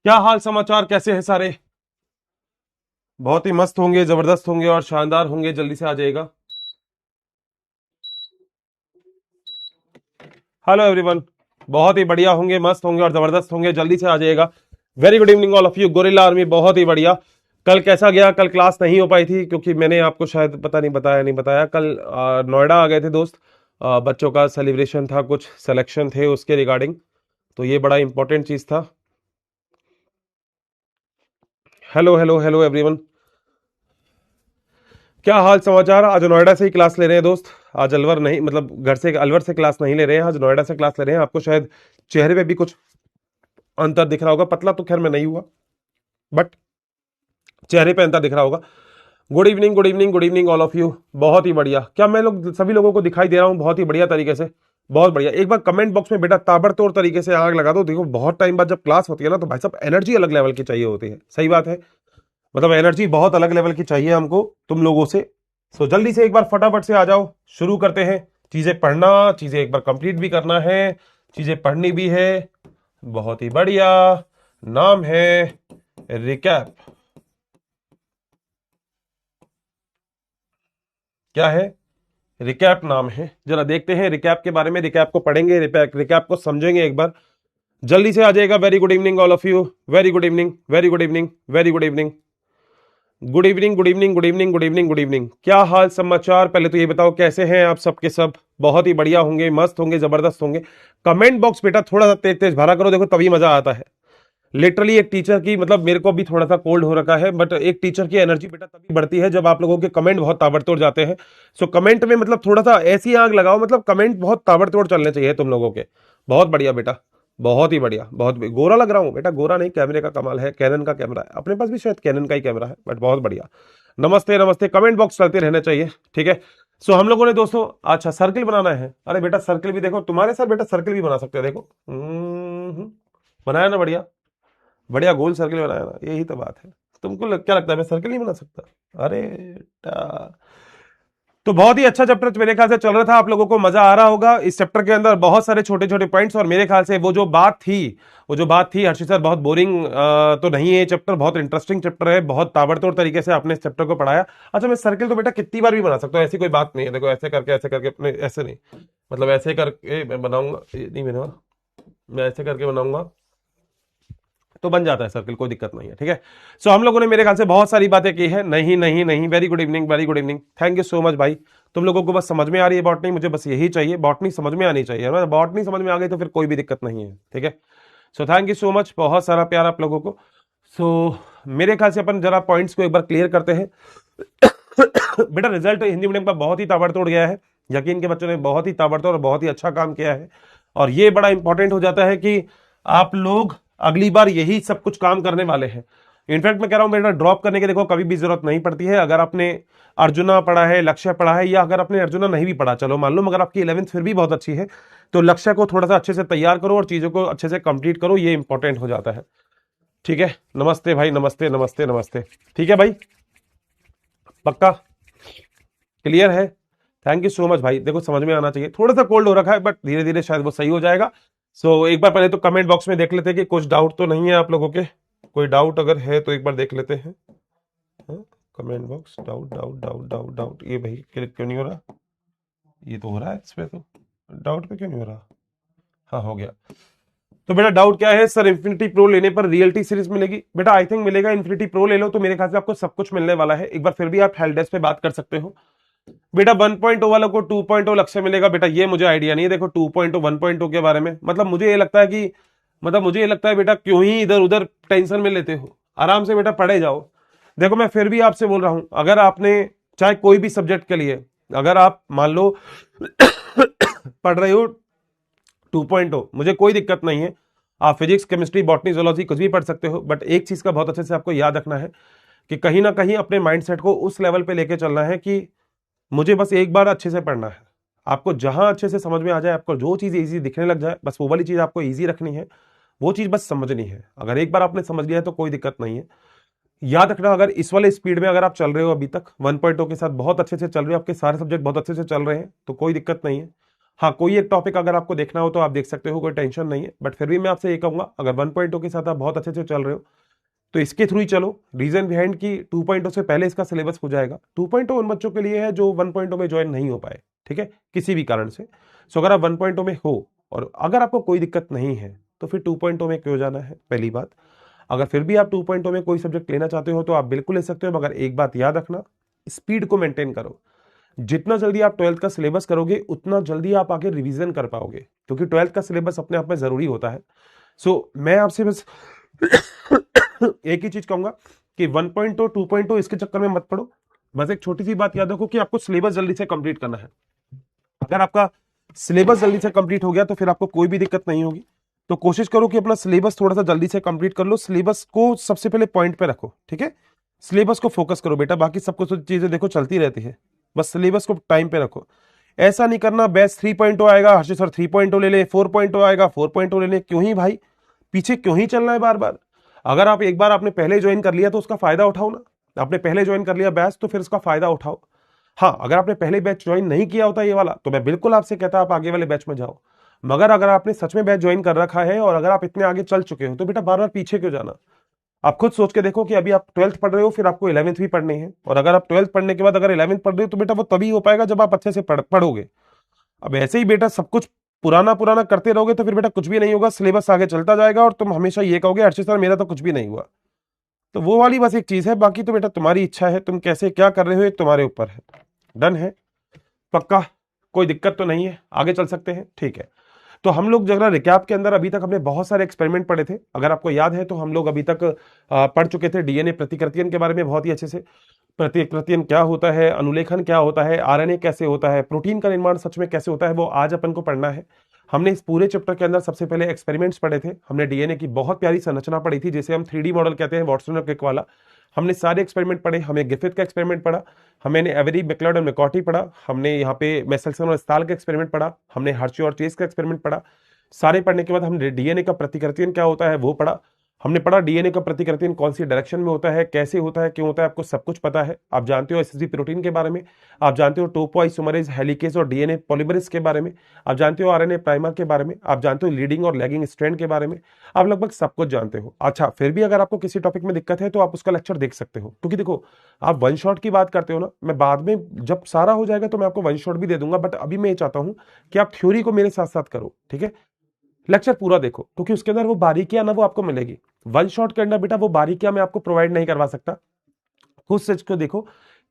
क्या हाल समाचार, कैसे हैं सारे? बहुत ही मस्त होंगे, जबरदस्त होंगे और शानदार होंगे। जल्दी से आ जाएगा। Hello everyone. बहुत ही बढ़िया होंगे, मस्त होंगे और जबरदस्त होंगे। जल्दी से आ जाएगा। Very good evening all of you. Gorilla army बहुत ही बढ़िया। कल कैसा गया? कल क्लास नहीं हो पाई थी क्योंकि मैंने आपको शायद पता नहीं बताया, नहीं बताया। कल नोएडा आ गए थे दोस्त। बच्चों का सेलिब्रेशन था, कुछ सिलेक्शन थे उसके रिगार्डिंग। तो ये बड़ा इंपॉर्टेंट चीज था। Hello hello hello everyone. क्या हाल समाचार? आज नोएडा से ही क्लास ले रहे हैं दोस्त। आज अलवर नहीं, मतलब घर से, अलवर से क्लास नहीं ले रहे हैं, आज नोएडा से क्लास ले रहे हैं। आपको शायद चेहरे पे भी कुछ अंतर दिख रहा होगा। पतला तो खैर मैं नहीं हुआ, बट चेहरे पे अंतर दिख रहा होगा। Good evening, good evening, good evening all of you. बहुत ही बढ़िया। क्या मैं लोग सभी लोगों को दिखाई दे रहा हूँ बहुत ही बढ़िया तरीके से? बहुत बढ़िया। एक बार कमेंट बॉक्स में बेटा ताबड़तोड़ तरीके से आग लगा दो। देखो, बहुत टाइम बाद जब क्लास होती है ना, तो भाई साहब एनर्जी अलग लेवल की चाहिए होती है। सही बात है। मतलब एनर्जी बहुत अलग लेवल की चाहिए हमको तुम लोगों से। सो जल्दी से एक बार फटाफट से आ जाओ। शुरू करते हैं। चीजें पढ़ना, चीजें एक बार कंप्लीट भी करना है, चीजें पढ़नी भी है। बहुत ही बढ़िया। नाम है रिकैप। क्या है? रिकैप नाम है। जरा देखते हैं रिकैप के बारे में। रिकैप को पढ़ेंगे, रिकैप को समझेंगे एक बार। जल्दी से आ जाएगा। Very good evening all of you. Very good evening, very good evening, very good evening. Good evening, good evening, good evening, good evening, good evening. क्या हाल समाचार? पहले तो ये बताओ कैसे हैं आप सबके सब? बहुत ही बढ़िया होंगे, मस्त होंगे, जबरदस्त होंगे। कमेंट बॉक्स बेटा थोड़ा सा तेज तेज भरा करो, देखो तभी मजा आता है। लिटरली एक टीचर की, मतलब मेरे को भी थोड़ा सा कोल्ड हो रखा है, बट एक टीचर की एनर्जी बेटा तभी बढ़ती है जब आप लोगों के कमेंट बहुत ताबड़तोड़ जाते हैं। सो कमेंट में मतलब थोड़ा सा ऐसी आग लगाओ, मतलब कमेंट बहुत ताबड़तोड़ चलने चाहिए तुम लोगों के। बहुत बढ़िया बेटा। बहुत ही बढ़िया। गोरा लग रहा हूँ बेटा? गोरा नहीं, कैमरे का कमाल है, कैनन का कैमरा है अपने पास भी, शायद कैनन का ही कैमरा है, बट बहुत बढ़िया। नमस्ते नमस्ते। कमेंट बॉक्स चलते रहने चाहिए। ठीक है। सो हम लोगों ने दोस्तों, अच्छा सर्किल बनाना है। अरे बेटा सर्किल भी देखो, तुम्हारे साथ बेटा सर्किल भी बना सकते हो। देखो बनाया ना? बढ़िया बढ़िया गोल सर्किल बनाया ना, यही तो बात है। तुमको क्या लगता है मैं सर्किल नहीं बना सकता? अरे बेटा। तो बहुत ही अच्छा चैप्टर मेरे ख्याल से चल रहा था, आप लोगों को मजा आ रहा होगा। इस चैप्टर के अंदर बहुत सारे छोटे छोटे पॉइंट्स, और मेरे ख्याल से वो जो बात थी हर्षित सर, बहुत बोरिंग तो नहीं है। ये चैप्टर बहुत इंटरेस्टिंग चैप्टर है, बहुत ताबड़तोड़ तरीके से आपने इस चैप्टर को पढ़ाया। अच्छा, मैं सर्किल तो बेटा कितनी बार भी बना सकता हूँ, ऐसी कोई बात नहीं है। देखो ऐसे करके अपने, ऐसे नहीं, मतलब ऐसे करके मैं बनाऊंगा, ये नहीं बना, मैं ऐसे करके बनाऊंगा तो बन जाता है सर्कल, कोई दिक्कत नहीं है। ठीक है। सो हम लोगों ने मेरे ख्याल से बहुत सारी बातें की है। नहीं नहीं नहीं, very good evening, very good evening, thank you so much भाई। तुम लोगों को बस समझ में आ रही है बॉटनी, मुझे बस यही चाहिए, बॉटनी समझ में आनी चाहिए ना। बॉटनी समझ में आ गई तो फिर कोई भी दिक्कत नहीं है। ठीक है। So thank you so much, बहुत सारा प्यार आप लोगों को। सो मेरे ख्याल से अपन जरा पॉइंट्स को एक बार क्लियर करते हैं। बेटा रिजल्ट हिंदी मीडियम का बहुत ही ताबड़तोड़ गया है। यकीन के बच्चों ने बहुत ही ताबड़तोड़ और बहुत ही अच्छा काम किया है। और ये बड़ा इंपॉर्टेंट हो जाता है कि आप लोग अगली बार यही सब कुछ काम करने वाले हैं। इनफैक्ट मैं कह रहा हूं बेटा, ड्रॉप करने की देखो कभी भी जरूरत नहीं पड़ती है। अगर आपने अर्जुना पढ़ा है, लक्ष्य पढ़ा है, या अगर आपने अर्जुना नहीं भी पढ़ा, चलो मान लो, मगर आपकी 11th फिर भी बहुत अच्छी है, तो लक्ष्य को थोड़ा सा अच्छे से तैयार करो और चीजों को अच्छे से कंप्लीट करो, ये इंपॉर्टेंट हो जाता है। ठीक है। नमस्ते भाई, नमस्ते नमस्ते नमस्ते। ठीक है भाई, पक्का क्लियर है? थैंक यू सो मच भाई। देखो समझ में आना चाहिए, थोड़ा सा कोल्ड हो रखा है, बट धीरे धीरे शायद वो सही हो जाएगा। सो एक बार पहले तो कमेंट बॉक्स में देख लेते हैं कि कुछ डाउट तो नहीं है आप लोगों के। कोई डाउट अगर है तो एक बार देख लेते हैं। Comment box, doubt doubt doubt doubt doubt, ये भाई क्लिक क्यों नहीं हो रहा? ये तो हो रहा है इस पे, तो डाउट पे क्यों नहीं हो रहा? हाँ हो गया। तो बेटा डाउट क्या है सर? इन्फिनिटी प्रो लेने पर रियलिटी सीरीज मिलेगी? बेटा आई थिंक मिलेगा। इन्फिनिटी प्रो ले लो तो मेरे ख्याल से आपको सब कुछ मिलने वाला है। एक बार फिर भी आप हेल्प डेस्क पे बात कर सकते हो। बेटा 1.0 वालों को 2.0 लक्ष्य मिलेगा? बेटा ये मुझे आइडिया नहीं है। देखो 2.0 1.0 के बारे में, मतलब मुझे ये लगता है कि, मतलब मुझे ये लगता है बेटा, क्यों ही इधर उधर टेंशन में लेते हो? आराम से बेटा पढ़े जाओ। देखो मैं फिर भी आपसे बोल रहा हूं, अगर आपने चाहे कोई भी सब्जेक्ट के लिए, अगर आप मान लो पढ़ रहे हो 2.0, मुझे कोई दिक्कत नहीं है। आप फिजिक्स, केमिस्ट्री, बॉटनी, जोलॉजी कुछ भी पढ़ सकते हो, बट एक चीज का बहुत अच्छे से आपको याद रखना है कि कहीं ना कहीं अपने माइंडसेट को उस लेवल पे लेके चलना है कि मुझे बस एक बार अच्छे से पढ़ना है। आपको जहां अच्छे से समझ में आ जाए, आपको जो चीज इजी दिखने लग जाए, बस वो वाली चीज आपको इजी रखनी है। वो चीज बस समझनी है। अगर एक बार आपने समझ लिया है तो कोई दिक्कत नहीं है। याद रखना, अगर इस वाले स्पीड में अगर आप चल रहे हो अभी तक 1.0 के साथ बहुत अच्छे से चल रहे हो, आपके सारे सब्जेक्ट बहुत अच्छे से चल रहे हैं, तो कोई दिक्कत नहीं है। हाँ, कोई एक टॉपिक अगर आपको देखना हो तो आप देख सकते हो, कोई टेंशन नहीं है, बट फिर भी मैं आपसे ये कहूंगा अगर 1.0 के साथ आप बहुत अच्छे से चल रहे हो तो इसके थ्रू ही चलो। रीजन बिहाइंड की 2.0 से पहले इसका सिलेबस हो जाएगा। 2.0 उन बच्चों के लिए है जो 1.0 में ज्वाइन नहीं हो पाए, ठीक है, किसी भी कारण से। सो अगर आप 1.0 में हो और अगर आपको कोई दिक्कत नहीं है तो फिर 2.0 में क्यों जाना है, पहली बात। अगर फिर भी आप 2.0 में कोई सब्जेक्ट लेना चाहते हो तो आप बिल्कुल ले सकते हो, मगर एक बात याद रखना, स्पीड को मेंटेन करो। जितना जल्दी आप 12th का सिलेबस करोगे उतना जल्दी आप आगे रिवीजन कर पाओगे, क्योंकि 12th का सिलेबस अपने आप में जरूरी होता है। सो मैं आपसे बस एक ही चीज कहूंगा कि 1.0 2.0 इसके चक्कर में मत पड़ो। बस एक छोटी सी बात याद रखो कि आपको सिलेबस जल्दी से कंप्लीट करना है। अगर आपका सिलेबस जल्दी से कंप्लीट हो गया तो फिर आपको कोई भी दिक्कत नहीं होगी। तो कोशिश करो कि अपना सिलेबस थोड़ा सा जल्दी से कंप्लीट कर लो। सिलेबस को सबसे पहले पॉइंट पे रखो, ठीक है, सिलेबस को फोकस करो बेटा, बाकी सब कुछ चीजें देखो चलती रहती है, बस सिलेबस को टाइम पे रखो। ऐसा नहीं करना बैच 3.0 आएगा हर्षित सर 3.0 ले ले, 4.0 आएगा 4.0 ले ले, क्यों ही भाई, पीछे क्यों ही चलना है बार बार। अगर आप एक बार आपने पहले ज्वाइन कर लिया तो उसका फायदा उठाओ ना। आपने पहले ज्वाइन कर लिया बैच तो फिर उसका फायदा उठाओ। हाँ, अगर आपने पहले बैच ज्वाइन नहीं किया होता ये वाला तो मैं बिल्कुल आपसे कहता आप आगे वाले बैच में जाओ। मगर अगर आपने सच में बैच ज्वाइन कर रखा है और अगर आप इतने आगे चल चुके हो तो बेटा बार बार पीछे क्यों जाना। आप खुद सोच के देखो कि अभी आप 12th पढ़ रहे हो, फिर आपको 11th भी पढ़नी है, और अगर आप 12th पढ़ने के बाद अगर 11th पढ़ रहे हो तो बेटा वो तभी हो पाएगा जब आप अच्छे से पढ़ोगे। अब ऐसे ही बेटा सब कुछ पुराना पुराना करते रहोगे तो फिर बेटा कुछ भी नहीं होगा, सिलेबस आगे चलता जाएगा और तुम हमेशा ये कहोगे हर्षित सर मेरा तो कुछ भी नहीं हुआ। तो वो वाली बस एक चीज है, बाकी तो बेटा तुम्हारी इच्छा है, तुम कैसे क्या कर रहे हो ये तुम्हारे ऊपर है। डन है, पक्का, कोई दिक्कत तो नहीं है, आगे चल सकते हैं, ठीक है। तो हम लोग जरा रिकैप के अंदर अभी तक हमने बहुत सारे एक्सपेरिमेंट पढ़े थे, अगर आपको याद है तो हम लोग अभी तक पढ़ चुके थे डीएनए प्रतिकृतियन के बारे में बहुत ही अच्छे से। प्रतिकृतियन क्या होता है, अनुलेखन क्या होता है, आरएनए कैसे होता है, प्रोटीन का निर्माण सच में कैसे होता है, वो आज अपन को पढ़ना है। हमने इस पूरे चैप्टर के अंदर सबसे पहले एक्सपेरिमेंट्स पढ़े थे, हमने डीएनए की बहुत प्यारी संरचना पढ़ी थी जिसे हम 3D मॉडल कहते हैं, वाटसन और क्रिक वाला। हमने सारे एक्सपेरिमेंट पढ़े, हमें गिफिथ का एक्सपेरिमेंट पढ़ा, हमने एवरी, मैक्लियोड और मैकॉर्टी पढ़ा, हमने यहाँ पे मेसेल्सन और स्टाल का एक्सपेरिमेंट पढ़ा, हमने हर्शी और चेस का एक्सपेरिमेंट पढ़ा। सारे पढ़ने के बाद हमने डीएनए का प्रतिकृतियन क्या होता है वो पढ़ा। हमने पढ़ा डीएनए का प्रतिकृतियन कौन सी डायरेक्शन में होता है, कैसे होता है, क्यों होता है, आपको सब कुछ पता है। आप जानते हो एसएसबी प्रोटीन के बारे में, आप जानते हो टोपोआइसोमरेज, हेलिकेज और डीएनए पॉलीमरेज के बारे में, आप जानते हो आरएनए प्राइमर के बारे में, आप जानते हो लीडिंग और लैगिंग स्ट्रैंड के बारे में, आप लगभग सब कुछ जानते हो। अच्छा, फिर भी अगर आपको किसी टॉपिक में दिक्कत है तो आप उसका लेक्चर देख सकते हो, क्योंकि देखो आप वन शॉट की बात करते हो ना, मैं बाद में जब सारा हो जाएगा तो मैं आपको वन शॉट भी दे दूंगा, बट अभी मैं ये चाहता हूं कि आप थ्योरी को मेरे साथ साथ करो, ठीक है, लेक्चर पूरा देखो, क्योंकि उसके अंदर वो बारीकियां ना वो आपको मिलेगी। वन शॉट के अंदर बेटा वो बारीकियां मैं आपको प्रोवाइड नहीं करवा सकता। खुद से को देखो,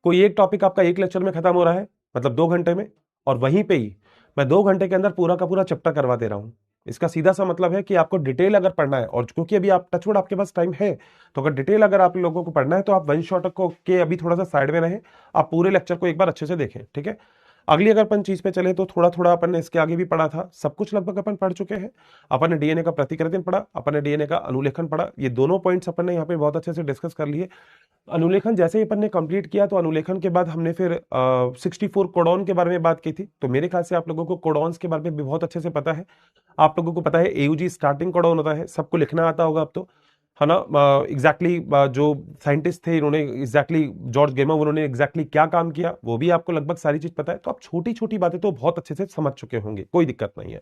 कोई एक टॉपिक आपका एक लेक्चर में खत्म हो रहा है, मतलब 2 घंटे में, और वहीं पे ही मैं 2 घंटे के अंदर पूरा का पूरा चैप्टर करवा दे रहा हूं। इसका सीधा सा मतलब है कि आपको डिटेल अगर पढ़ना है, और क्योंकि अभी आप टचवुड आपके पास टाइम है, तो अगर डिटेल अगर आप लोगों को पढ़ना है तो आप वन शॉट को के अभी थोड़ा सा साइड में रहे, आप पूरे लेक्चर को एक बार अच्छे से देखें, ठीक है। अगली अगर अपन चीज पे चले तो थोड़ा थोड़ा अपन ने इसके आगे भी पढ़ा था, सब कुछ लगभग अपन पढ़ चुके हैं। अपन ने डीएनए का प्रतिकृतिन पढ़ा, अपन ने डीएनए का अनुलेखन पढ़ा, ये दोनों पॉइंट्स अपन ने यहाँ पे बहुत अच्छे से डिस्कस कर लिए। अनुलेखन जैसे ही अपन ने कंप्लीट किया तो अनुलेखन के बाद हमने फिर 64 कोडॉन के बारे में बात की थी। तो मेरे ख्याल से आप लोगों को कोडॉन्स के बारे में भी बहुत अच्छे से पता है। आप लोगों को पता है एयूजी स्टार्टिंग कोडॉन होता है, सबको लिखना आता होगा अब तो, है ना। एग्जैक्टली जो साइंटिस्ट थे इन्होंने एग्जैक्टली जॉर्ज गेमर उन्होंने एग्जैक्टली क्या काम किया वो भी आपको लगभग सारी चीज पता है। तो आप छोटी छोटी बातें तो बहुत अच्छे से समझ चुके होंगे, कोई दिक्कत नहीं है।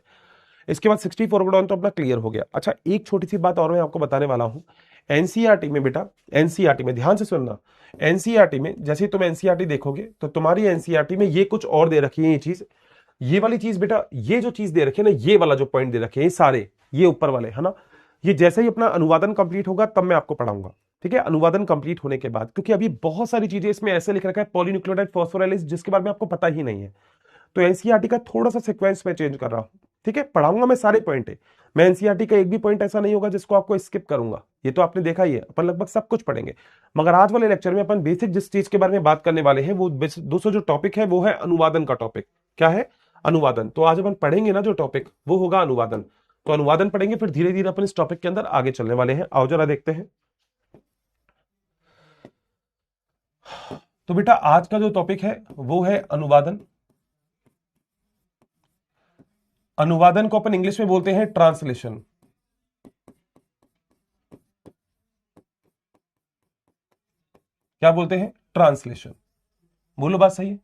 इसके बाद 64 कोडॉन तो अपना क्लियर हो गया। अच्छा, एक छोटी सी बात और मैं आपको बताने वाला हूं। एनसीईआरटी में बेटा, एनसीईआरटी में ध्यान से सुनना, एनसीईआरटी में जैसे ही तुम एनसीईआरटी देखोगे तो तुम्हारी एनसीईआरटी में ये कुछ और दे रखी है, ये चीज, ये वाली चीज बेटा, ये जो चीज दे रखी है ना, ये वाला जो पॉइंट दे रखे हैं ये सारे, ये ऊपर वाले, है ना, ये जैसे ही अपना अनुवादन कंप्लीट होगा तब मैं आपको पढ़ाऊंगा, ठीक है। अनुवादन कंप्लीट होने के बाद, क्योंकि अभी बहुत सारी चीजें इसमें ऐसे लिख रखा है पॉलीन्यूक्लियोटाइड फॉस्फोराइलेज जिसके बारे में आपको पता ही नहीं है। तो एनसीईआरटी का थोड़ा सा सीक्वेंस में चेंज कर रहा हूं, ठीक है। पढ़ाऊंगा मैं सारे पॉइंट है, मैं एनसीईआरटी का एक भी पॉइंट ऐसा नहीं होगा जिसको आपको स्किप करूंगा। ये तो आपने देखा ही है, अपन लगभग सब कुछ पढ़ेंगे। मगर आज वाले लेक्चर में अपन बेसिक जिस चीज के बारे में बात करने वाले हैं वो दोस्तों जो टॉपिक है वो है अनुवादन का टॉपिक। क्या है? अनुवादन। तो आज अपन पढ़ेंगे ना जो टॉपिक वो होगा अनुवादन। तो अनुवादन पढ़ेंगे, फिर धीरे धीरे अपन इस टॉपिक के अंदर आगे चलने वाले हैं। आओ जरा देखते हैं। तो बेटा आज का जो टॉपिक है वो है अनुवादन। अनुवादन को अपन इंग्लिश में बोलते हैं ट्रांसलेशन। क्या बोलते हैं? ट्रांसलेशन। बोलो बात सही है।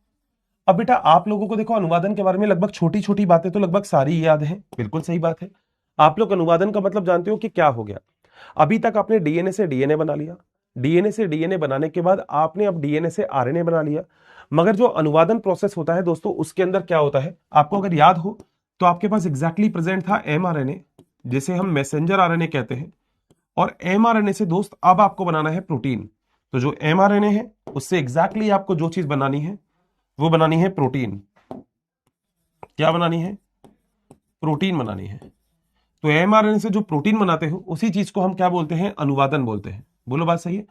अब बेटा आप लोगों को देखो अनुवादन के बारे में लगभग छोटी छोटी बातें तो लगभग सारी याद है, बिल्कुल सही बात है। आप लोग अनुवादन का मतलब जानते हो कि क्या हो गया। अभी तक आपने डीएनए से डीएनए बना लिया, डीएनए से डीएनए बनाने के बाद आपने अब डीएनए से आरएनए बना लिया, मगर जो अनुवादन प्रोसेस होता है दोस्तों उसके अंदर क्या होता है, आपको अगर याद हो तो आपके पास एग्जैक्टली प्रेजेंट था एमआरएनए, जिसे हम मैसेंजर आरएनए कहते हैं, और एमआरएनए से दोस्त अब आपको बनाना है प्रोटीन। तो जो एमआरएनए है उससे एग्जैक्टली आपको जो चीज बनानी है वो बनानी है प्रोटीन। क्या बनानी है? प्रोटीन बनानी है। तो एमआरएनए से जो प्रोटीन बनाते हो उसी चीज को हम क्या बोलते हैं? अनुवादन बोलते हैं। बोलो बात सही है?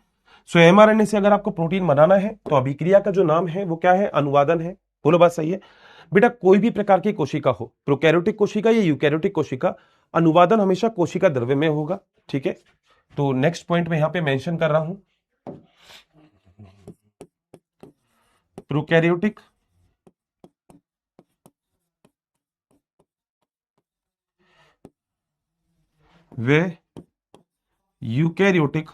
सो एमआरएनए से अगर आपको प्रोटीन बनाना है तो अभिक्रिया का जो नाम है वो क्या है? अनुवादन है। बोलो बात सही है? बेटा कोई भी प्रकार की कोशिका हो, प्रोकैरियोटिक कोशिका या यूकैरियोटिक कोशिका, अनुवादन हमेशा कोशिका द्रव्य में होगा। ठीक है, तो नेक्स्ट पॉइंट में यहां पे मेंशन कर रहा हूं, प्रोकैरियोटिक वे यूकैरियोटिक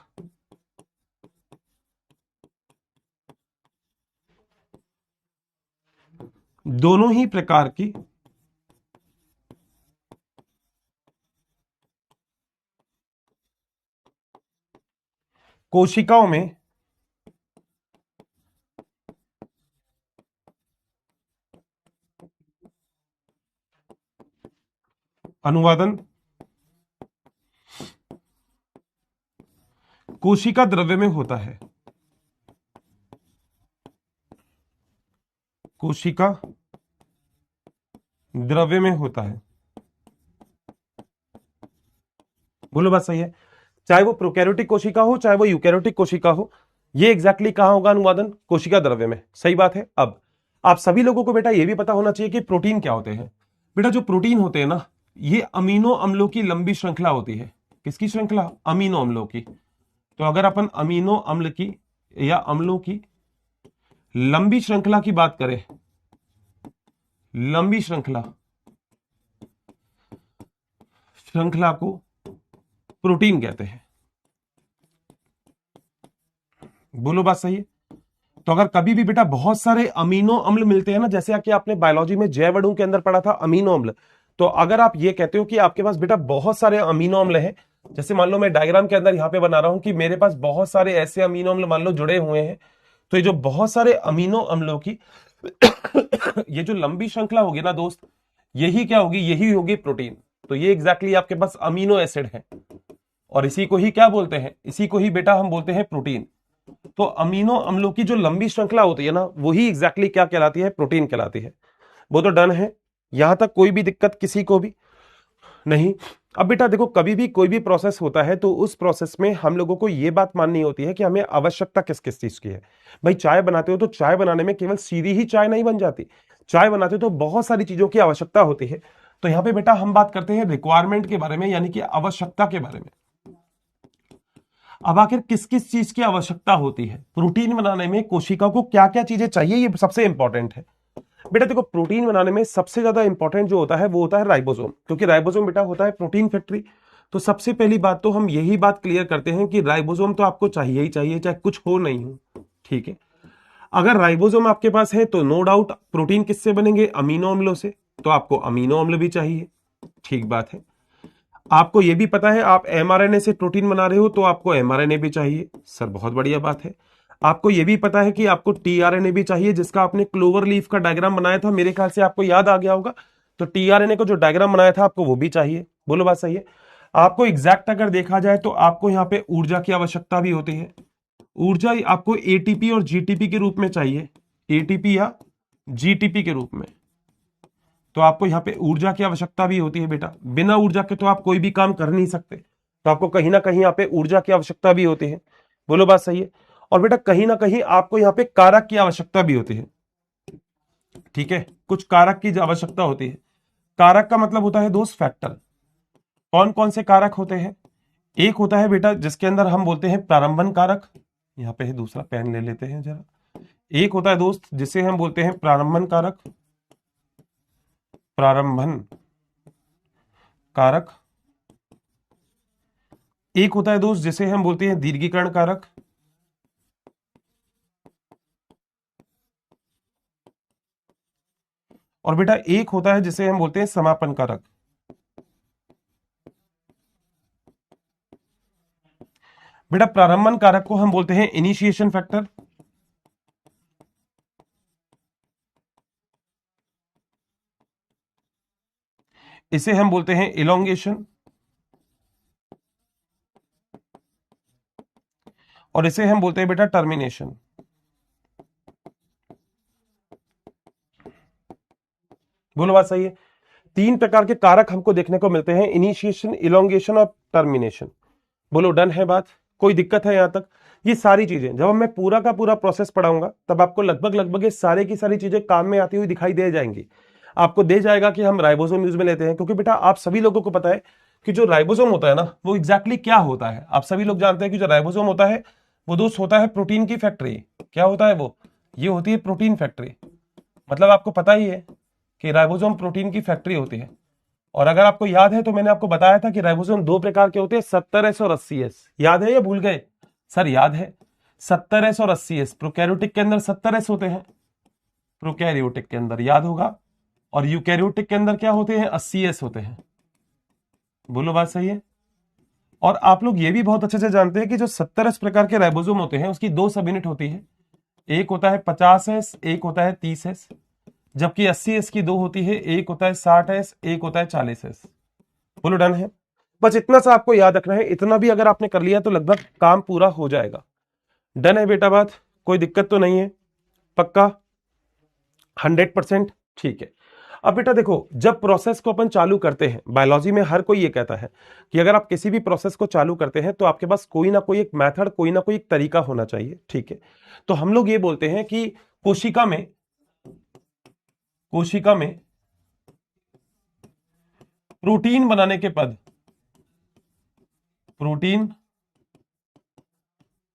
दोनों ही प्रकार की कोशिकाओं में अनुवादन कोशिका द्रव्य में होता है। कोशिका द्रव्य में होता है। बोलो बात सही है? चाहे वो प्रोकैरियोटिक कोशिका हो चाहे वो यूकैरियोटिक कोशिका हो, ये एग्जैक्टली कहां होगा अनुवादन? कोशिका द्रव्य में। सही बात है। अब आप सभी लोगों को बेटा ये भी पता होना चाहिए कि प्रोटीन क्या होते हैं। बेटा जो प्रोटीन होते हैं ना, ये अमीनो अम्लों की लंबी श्रृंखला होती है। किसकी श्रृंखला? अमीनो अम्लों की। तो अगर अपन अमीनो अम्ल की या अम्लों की लंबी श्रृंखला की बात करें, लंबी श्रृंखला श्रृंखला को प्रोटीन कहते हैं। बोलो बात सही है? तो अगर कभी भी बेटा बहुत सारे अमीनो अम्ल मिलते हैं ना, जैसे कि आपने बायोलॉजी में जैव अणु के अंदर पढ़ा था अमीनो अम्ल, तो अगर आप ये कहते हो कि आपके पास बेटा बहुत सारे अमीनो अम्ल हैं, जैसे मान लो मैं डायग्राम के अंदर यहां पे बना रहा हूं कि मेरे पास बहुत सारे ऐसे अमीनो अम्ल मान लो जुड़े हुए हैं, तो ये जो बहुत सारे अमीनो अम्लों की ये जो लंबी श्रृंखला होगी ना दोस्त, यही क्या होगी? यही होगी प्रोटीन। तो ये एग्जैक्टली आपके पास अमीनो एसिड है, और इसी को ही क्या बोलते हैं? इसी को ही बेटा हम बोलते हैं प्रोटीन। तो अमीनो अम्लों की जो लंबी श्रृंखला होती है ना, वही एग्जैक्टली क्या कहलाती है? प्रोटीन कहलाती है। वो तो डन है, यहां तक कोई भी दिक्कत किसी को भी नहीं। अब बेटा देखो, कभी भी कोई भी प्रोसेस होता है तो उस प्रोसेस में हम लोगों को यह बात माननी होती है कि हमें आवश्यकता किस किस चीज की है। भाई चाय बनाते हो तो चाय बनाने में केवल सीधी ही चाय नहीं बन जाती, चाय बनाते हो तो बहुत सारी चीजों की आवश्यकता होती है। तो यहां पे बेटा हम बात करते हैं रिक्वायरमेंट के बारे में, यानी कि आवश्यकता के बारे में। अब आखिर किस किस चीज की आवश्यकता होती है प्रोटीन बनाने में? कोशिका को क्या क्या चीजें चाहिए, ये सबसे इंपॉर्टेंट है। बेटा देखो, प्रोटीन बनाने में सबसे ज्यादा इंपॉर्टेंट जो होता है वो होता है राइबोसोम, क्योंकि राइबोसोम बेटा होता है प्रोटीन फैक्ट्री। तो सबसे पहली बात तो हम यही बात क्लियर करते हैं कि राइबोसोम तो आपको चाहिए ही चाहिए, चाहे कुछ हो नहीं हो। ठीक है, अगर राइबोसोम आपके पास है तो नो डाउट प्रोटीन किससे बनेंगे? अमीनो अम्लों से। तो आपको अमीनो अम्ल भी चाहिए। ठीक बात है। आपको यह भी पता है आप एमआरएनए से प्रोटीन बना रहे हो तो आपको एमआरएनए भी चाहिए। सर बहुत बढ़िया बात है। आपको यह भी पता है कि आपको टीआरएनए भी चाहिए, जिसका आपने क्लोवर लीफ का डायग्राम बनाया था, मेरे ख्याल से आपको याद आ गया होगा। तो टीआरएनए को जो डायग्राम बनाया था आपको वो भी चाहिए। बोलो बात सही है? आपको एग्जैक्ट अगर देखा जाए तो आपको यहां पे ऊर्जा की आवश्यकता भी होती है। ऊर्जा आपको एटीपी और जीटीपी के रूप में चाहिए, एटीपी या जीटीपी के रूप में। तो आपको यहां पे ऊर्जा की आवश्यकता भी होती है बेटा। बिना ऊर्जा के तो आप कोई भी काम कर नहीं सकते, तो आपको कहीं ना कहीं यहाँ पे ऊर्जा की आवश्यकता भी होती है। बोलो बात सही है? और बेटा कहीं ना कहीं आपको यहाँ पे कारक की आवश्यकता भी होती है। ठीक है, कुछ कारक की आवश्यकता होती है। कारक का मतलब होता है दोस्त फैक्टर। कौन कौन से कारक होते हैं? एक होता है बेटा जिसके अंदर हम बोलते हैं प्रारंभन कारक। यहाँ पे है, दूसरा पेन ले लेते हैं जरा। एक होता है दोस्त जिसे हम बोलते हैं प्रारंभन कारक, प्रारंभन कारक। एक होता है दोस्त जिसे हम बोलते हैं दीर्घीकरण कारक। और बेटा एक होता है जिसे हम बोलते हैं समापन कारक। बेटा प्रारंभन कारक को हम बोलते हैं इनिशिएशन फैक्टर। इसे हम बोलते हैं इलोंगेशन, और इसे हम बोलते हैं बेटा टर्मिनेशन। बोलो बात सही है। तीन प्रकार के कारक हमको देखने को मिलते हैं, इनिशिएशन, इलोंगेशन और टर्मिनेशन। बोलो डन है बात, कोई दिक्कत है यहां तक? ये सारी चीजें जब मैं पूरा का पूरा प्रोसेस पढ़ाऊंगा तब आपको लगभग लगभग ये सारे की सारी चीजें काम में आती हुई दिखाई दे जाएंगी। आपको दे जाएगा कि हम राइबोसोम यूज में लेते हैं, क्योंकि बेटा आप सभी लोगों को पता है कि जो राइबोसोम होता है ना वो एग्जैक्टली क्या होता है। आप सभी लोग जानते हैं कि जो राइबोसोम होता है वो दोस्त होता है प्रोटीन की फैक्ट्री। क्या होता है वो? ये होती है प्रोटीन फैक्ट्री। मतलब आपको पता ही है कि राइबोसोम प्रोटीन की फैक्ट्री होती है। और अगर आपको याद है तो मैंने आपको बताया था कि राइबोसोम दो प्रकार के होते हैं, 70S और 80S। याद है या भूल गए? सर याद है, 70S और 80S। प्रोकैरियोटिक के अंदर 70S होते हैं, प्रोकैरियोटिक के अंदर याद होगा, और यूकैरियोटिक के अंदर क्या होते हैं? 80S होते हैं। बोलो बात सही है। और आप लोग ये भी बहुत अच्छे से जानते हैं कि जो 70S प्रकार के राइबोसोम होते हैं उसकी दो सब यूनिट होती है, एक होता है 50S, एक होता है 30S। जबकि 80S की दो होती है, एक होता है 60S, एक होता है 40S। बोलो डन है। बस इतना सा आपको याद रखना है, इतना भी अगर आपने कर लिया तो लगभग काम पूरा हो जाएगा। डन है बेटा बात, कोई दिक्कत तो नहीं है? पक्का 100%? ठीक है। अब बेटा देखो, जब प्रोसेस को अपन चालू करते हैं, बायोलॉजी में हर कोई ये कहता है कि अगर आप किसी भी प्रोसेस को चालू करते हैं तो आपके पास कोई ना कोई एक मेथड, कोई ना कोई एक तरीका होना चाहिए। ठीक है, तो हम लोग ये बोलते हैं कि कोशिका में प्रोटीन बनाने के पद, प्रोटीन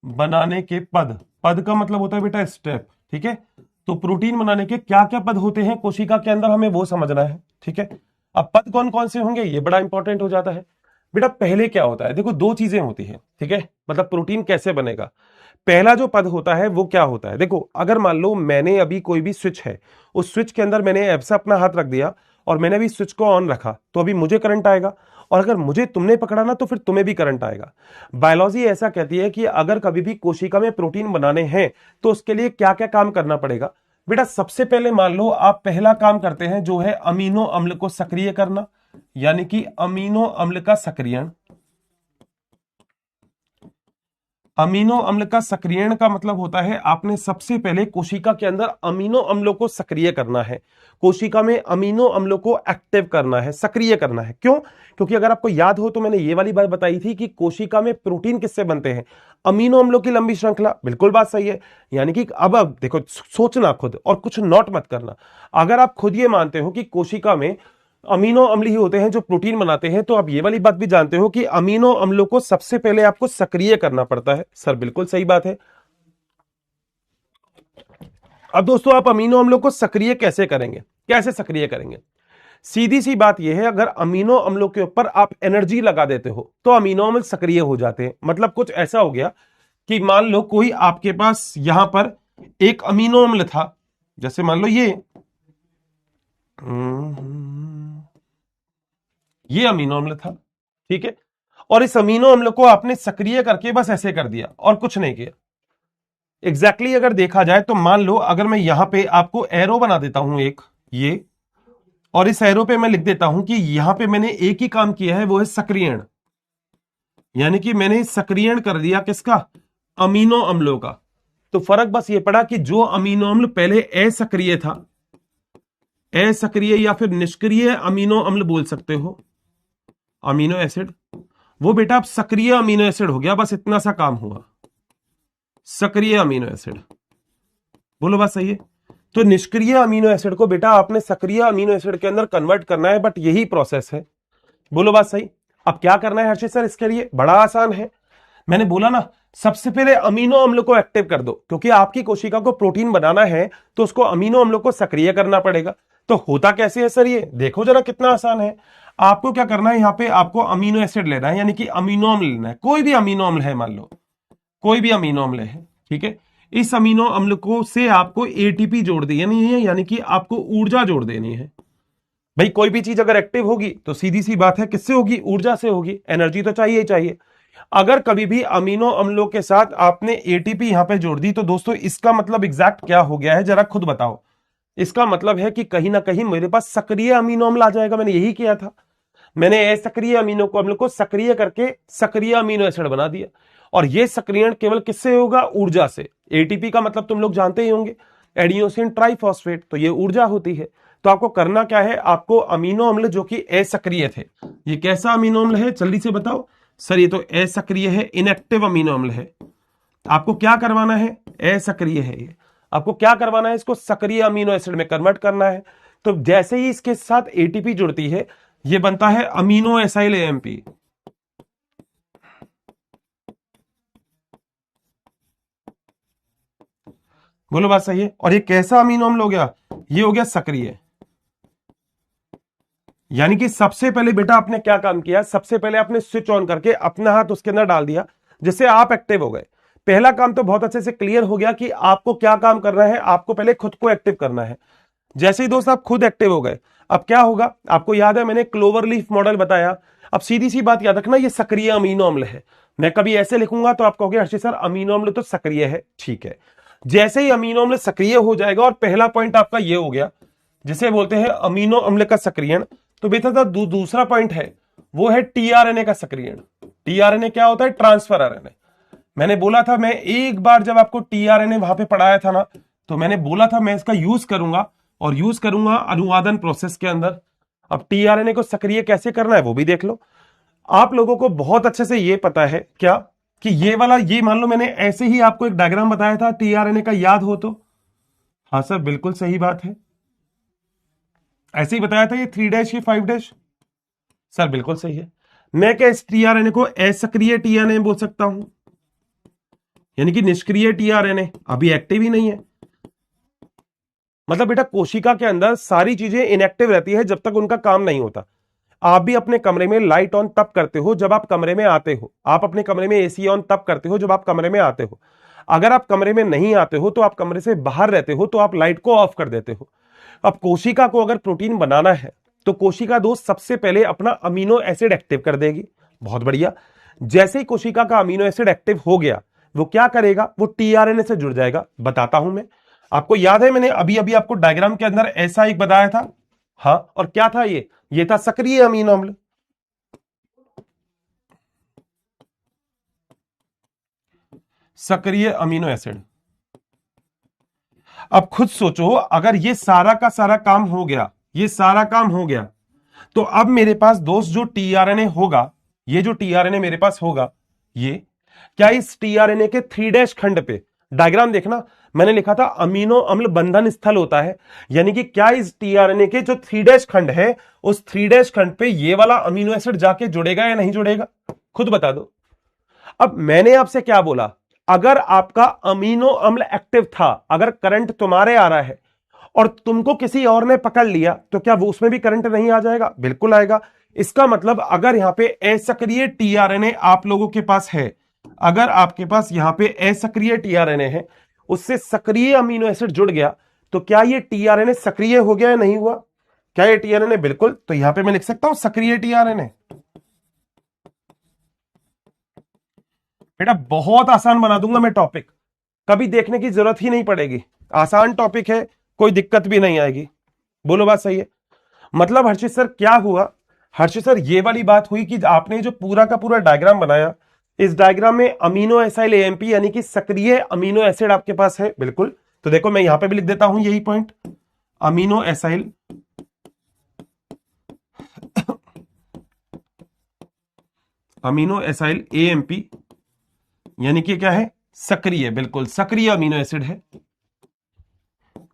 बनाने के पद, पद का मतलब होता है बेटा स्टेप। ठीक है, तो प्रोटीन बनाने के क्या क्या पद होते हैं कोशिका के अंदर, हमें वो समझना है। ठीक है, अब पद कौन कौन से होंगे ये बड़ा इंपॉर्टेंट हो जाता है। बेटा पहले क्या होता है, देखो दो चीजें होती है। ठीक है, मतलब प्रोटीन कैसे बनेगा। पहला जो पद होता है वो क्या होता है, देखो अगर मान लो मैंने अभी कोई भी स्विच है, उस स्विच के अंदर मैंने ऐसा अपना हाथ रख दिया और मैंने अभी स्विच को ऑन रखा, तो अभी मुझे करंट आएगा, और अगर मुझे तुमने पकड़ा ना तो फिर तुम्हें भी करंट आएगा। बायोलॉजी ऐसा कहती है कि अगर कभी भी कोशिका में प्रोटीन बनाने हैं तो उसके लिए क्या क्या काम करना पड़ेगा। बेटा सबसे पहले मान लो आप पहला काम करते हैं जो है अमीनो अम्ल को सक्रिय करना, यानी कि अमीनो अम्ल का सक्रियण। अमीनो अम्ल का सक्रियण का मतलब होता है आपने सबसे पहले कोशिका के अंदर अमीनो अम्लों को सक्रिय करना है, कोशिका में अमीनो अम्लों को एक्टिव करना है, सक्रिय करना है। क्यों? क्योंकि अगर आपको याद हो तो मैंने ये वाली बात बताई थी कि कोशिका में प्रोटीन किससे बनते हैं? अमीनो अम्लों की लंबी श्रृंखला। बिल्कुल बात सही है। यानी कि अब देखो, सोचना खुद और कुछ नोट मत करना। अगर आप खुद ये मानते हो कि कोशिका में अमीनो अम्ल ही होते हैं जो प्रोटीन बनाते हैं, तो आप ये वाली बात भी जानते हो कि अमीनो अम्लों को सबसे पहले आपको सक्रिय करना पड़ता है। सर बिल्कुल सही बात है। अब दोस्तों आप अमीनो अम्लों को सक्रिय कैसे करेंगे, कैसे सक्रिय करेंगे? सीधी सी बात यह है, अगर अमीनो अम्लों के ऊपर आप एनर्जी लगा देते हो तो अमीनो अम्ल सक्रिय हो जाते हैं। मतलब कुछ ऐसा हो गया कि मान लो कोई आपके पास यहां पर एक अमीनो अम्ल था, जैसे मान लो ये अमीनो अम्ल था। ठीक है, और इस अमीनो अम्ल को आपने सक्रिय करके बस ऐसे कर दिया और कुछ नहीं किया। एग्जैक्टली अगर देखा जाए तो मान लो अगर मैं यहां पे आपको एरो बना देता हूं एक, ये, और इस एरो पे मैं लिख देता हूं कि यहां पे मैंने एक ही काम किया है, वो है सक्रियण। यानी कि मैंने सक्रियण कर दिया किसका? अमीनो अम्लों का। तो फर्क बस ये पड़ा कि जो अमीनो अम्ल पहले असक्रिय था, असक्रिय या फिर निष्क्रिय अमीनो अम्ल बोल सकते हो, अमीनो एसिड, वो बेटा अब सक्रिय अमीनो एसिड हो गया। बस इतना सा काम हुआ, सक्रिय अमीनो एसिड। बोलो बात सही है। तो निष्क्रिय अमीनो एसिड को बेटा आपने सक्रिय अमीनो एसिड के अंदर कन्वर्ट करना है, बट यही प्रोसेस है। बोलो बात सही। अब क्या करना है हर्षित सर इसके लिए? बड़ा आसान है। मैंने बोला ना, सबसे पहले अमीनो अम्ल को एक्टिव कर दो, क्योंकि आपकी कोशिका को प्रोटीन बनाना है तो उसको अमीनो अम्लों को सक्रिय करना पड़ेगा। तो होता कैसे है सर ये? देखो जरा कितना आसान है। आपको क्या करना है, यहां पे आपको अमीनो एसिड लेना है, यानी कि अमीनो अम्ल लेना है। कोई भी अमीनो अम्ल है, मान लो कोई भी अमीनो अम्ल है। ठीक है, इस अमीनो अम्ल को से आपको एटीपी जोड़ देनी है, यानी कि आपको ऊर्जा जोड़ देनी है। भाई कोई भी चीज अगर एक्टिव होगी तो सीधी सी बात है किससे होगी, ऊर्जा से होगी, एनर्जी तो चाहिए ही चाहिए। अगर कभी भी अमीनो अम्लों के साथ आपने एटीपी यहां पे जोड़ दी तो दोस्तों इसका मतलब एग्जैक्ट क्या हो गया है, जरा खुद बताओ। इसका मतलब है कि कहीं ना कहीं मेरे पास सक्रिय अमीनो अम्ल आ जाएगा। मैंने यही किया था, मैंने असक्रिय अमीनो अम्ल को सक्रिय करके सक्रिय अमीनो एसिड बना दिया। और यह सक्रियण केवल किससे होगा, ऊर्जा से। एटीपी का मतलब तुम लोग जानते ही होंगे, एडिनोसिन ट्राइफॉस्फेट, तो ये ऊर्जा होती है। तो आपको करना क्या है, आपको अमीनो अम्ल जो कि असक्रिय थे, ये कैसा अमीनो अम्ल है जल्दी से बताओ। सर ये तो असक्रिय है, इनएक्टिव अमीनो अम्ल है। आपको क्या करवाना है, असक्रिय है ये, आपको क्या करवाना है, इसको सक्रिय अमीनो एसिड में कन्वर्ट करना है। तो जैसे ही इसके साथ एटीपी जुड़ती है ये बनता है अमीनो एसाइल एएमपी। बोलो बात सही है। और ये कैसा अमीनो अम्ल हो गया, ये हो गया सक्रिय। यानी कि सबसे पहले बेटा आपने क्या काम किया, सबसे पहले आपने स्विच ऑन करके अपना हाथ उसके अंदर डाल दिया जिससे आप एक्टिव हो गए। पहला काम तो बहुत अच्छे से क्लियर हो गया कि आपको क्या काम करना है, आपको पहले खुद को एक्टिव करना है। जैसे ही दोस्त आप खुद एक्टिव हो गए, अब क्या होगा, आपको याद है मैंने क्लोवर लीफ मॉडल बताया। अब सीधी सी बात याद रखना, ये सक्रिय अमीनो अम्ल है। मैं कभी ऐसे लिखूंगा तो आप कहोगे हर्षित सर अमीनो अम्ल तो सक्रिय है, ठीक है। जैसे ही अमीनो अम्ल सक्रिय हो जाएगा, और पहला पॉइंट आपका ये हो गया जिसे बोलते हैं अमीनो अम्ल का सक्रियण, तो बेटा दूसरा पॉइंट है वो है टीआरएनए का सक्रियण। टीआरएनए क्या होता है, ट्रांसफर आरएनए। मैंने बोला था, मैं एक बार जब आपको टीआरएनए वहां पे पढ़ाया था ना, तो मैंने बोला था मैं इसका यूज करूंगा, और यूज करूंगा अनुवादन प्रोसेस के अंदर। अब टीआरएनए को सक्रिय कैसे करना है वो भी देख लो। आप लोगों को बहुत अच्छे से ये पता है क्या कि ये वाला, ये मान लो मैंने ऐसे ही आपको एक डायग्राम बताया था टीआरएनए का, याद हो तो। हाँ सर बिल्कुल सही बात है, ऐसे ही बताया था, ये 3 ये 5 सर बिल्कुल सही है। मैं क्या इस टीआरएनए को असक्रिय टीआरएनए बोल सकता हूं, यानी कि निष्क्रिय टीआरएनए, अभी एक्टिव ही नहीं है। मतलब बेटा कोशिका के अंदर सारी चीजें इनएक्टिव रहती है जब तक उनका काम नहीं होता। आप भी अपने कमरे में लाइट ऑन तब करते हो जब आप कमरे में आते हो, आप अपने कमरे में एसी ऑन तब करते हो जब आप कमरे में आते हो। अगर आप कमरे में नहीं आते हो तो आप कमरे से बाहर रहते हो तो आप लाइट को ऑफ कर देते हो। अब कोशिका को अगर प्रोटीन बनाना है तो कोशिका दोस्त सबसे पहले अपना अमीनो एसिड एक्टिव कर देगी। बहुत बढ़िया। जैसे ही कोशिका का अमीनो एसिड एक्टिव हो गया, वो क्या करेगा, वो टीआरएनए से जुड़ जाएगा। बताता हूं मैं, आपको याद है मैंने अभी अभी आपको डायग्राम के अंदर ऐसा एक बताया था। हाँ, और क्या था ये था सक्रिय अमीनो अम्ल। सक्रिय अमीनो एसिड। अब खुद सोचो, अगर ये सारा का सारा काम हो गया, ये सारा काम हो गया, तो अब मेरे पास दोस्त जो टीआरएनए होगा, ये जो टीआरएनए मेरे पास होगा, ये क्या इस टीआरएनए के 3 खंड पे, डायग्राम देखना मैंने लिखा था अमीनो अम्ल बंधन स्थल होता है, यानी कि क्या इस टीआरएनए के जो 3 खंड है, उस 3 खंड पे ये वाला अमीनो एसिड जाके जुड़ेगा या नहीं जुड़ेगा, खुद बता दो। अब मैंने आपसे क्या बोला, अगर आपका अमीनो अम्ल एक्टिव था, अगर करंट तुम्हारे आ रहा है और तुमको किसी और ने पकड़ लिया, तो क्या वो उसमें भी करंट नहीं आ जाएगा, बिल्कुल आएगा। इसका मतलब अगर यहां पे असक्रिय टीआरएनए आप लोगों के पास है, अगर आपके पास यहां पे असक्रिय टीआरएनए है, उससे सक्रिय अमीनो एसिड जुड़ गया, तो क्या ये टीआरएनए सक्रिय हो गया या नहीं हुआ, क्या ये टीआरएनए, बिल्कुल। तो यहां पे मैं लिख सकता हूं सक्रिय टीआरएनए। बेटा बहुत आसान बना दूंगा मैं टॉपिक, कभी देखने की जरूरत ही नहीं पड़ेगी, आसान टॉपिक है, कोई दिक्कत भी नहीं आएगी। बोलो बात सही है। मतलब हर्षित सर क्या हुआ, हर्षित सर ये वाली बात हुई कि आपने जो पूरा का पूरा डायग्राम बनाया, इस डायग्राम में अमीनो एसाइल एएमपी यानी कि सक्रिय अमीनो एसिड आपके पास है, बिल्कुल। तो देखो मैं यहां पे भी लिख देता हूं यही point, amino acyl amino acyl AMP यानी कि क्या है, सक्रिय, बिल्कुल सक्रिय अमीनो एसिड है।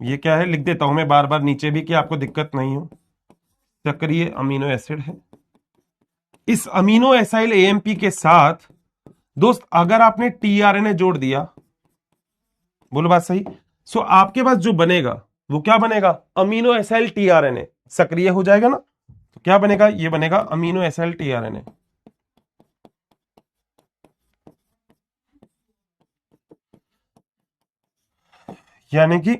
ये क्या है लिख देता हूं मैं बार बार नीचे भी कि आपको दिक्कत नहीं हो, सक्रिय अमीनो एसिड है। इस अमीनो एसाइल एएमपी के साथ दोस्त अगर आपने टीआरएनए जोड़ दिया, बोलो बात सही, सो आपके पास जो बनेगा वो क्या बनेगा, अमीनो एसाइल टीआरएनए, सक्रिय हो जाएगा ना, तो क्या बनेगा, ये बनेगा अमीनो एसाइल टीआरएनए। यानी कि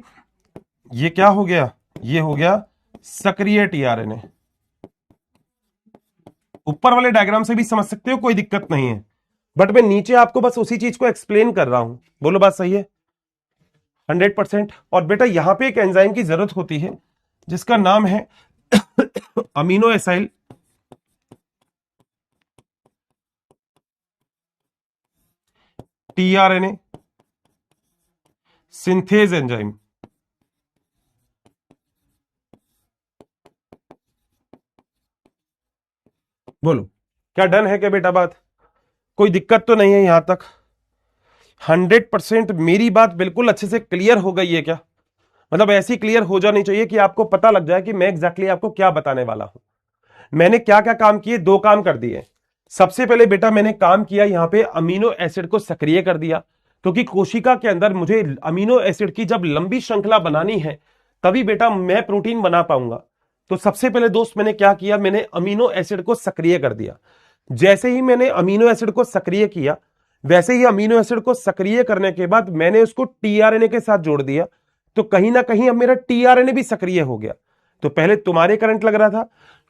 ये क्या हो गया, ये हो गया सक्रिय टीआरएनए। ऊपर वाले डायग्राम से भी समझ सकते हो, कोई दिक्कत नहीं है, बट मैं नीचे आपको बस उसी चीज को एक्सप्लेन कर रहा हूं। बोलो बात सही है? 100%। और बेटा यहां पे एक एंजाइम की जरूरत होती है जिसका नाम है amino acyl tRNA synthase enzyme. बोलो क्या डन है क्या बेटा बात? कोई दिक्कत तो नहीं है यहां तक? 100% मेरी बात बिल्कुल अच्छे से क्लियर हो गई है क्या? मतलब ऐसी क्लियर हो जानी चाहिए कि आपको पता लग जाए कि मैं एग्जैक्टली आपको क्या बताने वाला हूं। मैंने क्या क्या काम किए, दो काम कर दिए। सबसे पहले बेटा मैंने काम किया यहां पे अमीनो एसिड को सक्रिय कर दिया, क्योंकि कोशिका के अंदर मुझे अमीनो एसिड की जब लंबी श्रृंखला बनानी है तभी बेटा मैं प्रोटीन बना पाऊंगा। तो सबसे पहले दोस्त मैंने क्या किया, मैंने अमीनो एसिड को सक्रिय कर दिया। जैसे ही मैंने अमीनो एसिड को सक्रिय किया, वैसे ही अमीनो एसिड को सक्रिय करने के बाद मैंने उसको टीआरएनए के साथ जोड़ दिया, तो कहीं ना कहीं अब मेरा टीआरएनए भी सक्रिय हो गया। तो पहले तुम्हारे करंट लग रहा था,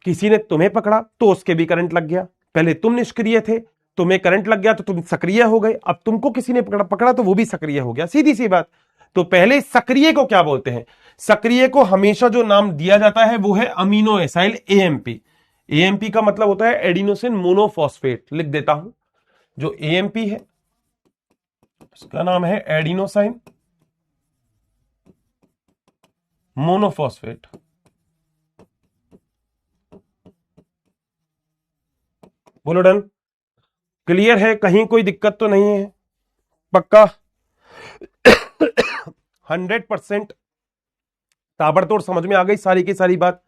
किसी ने तुम्हें पकड़ा तो उसके भी करंट लग गया। पहले तुम निष्क्रिय थे, तुम्हें करंट लग गया तो तुम सक्रिय हो गए, अब तुमको किसी ने पकड़ा तो वो भी सक्रिय हो गया। सीधी सी बात। तो पहले सक्रिय को क्या बोलते हैं? सक्रिय को हमेशा जो नाम दिया जाता है वो है अमीनो एसाइल एएमपी। एएमपी का मतलब होता है एडिनोसिन मोनोफॉस्फेट। लिख देता हूं, जो एएमपी है उसका नाम है एडिनोसाइन मोनोफॉस्फेट। बोलो डन? क्लियर है? कहीं कोई दिक्कत तो नहीं है? पक्का? 100% ताबड़तोड़ समझ में आ गई सारी की सारी बात?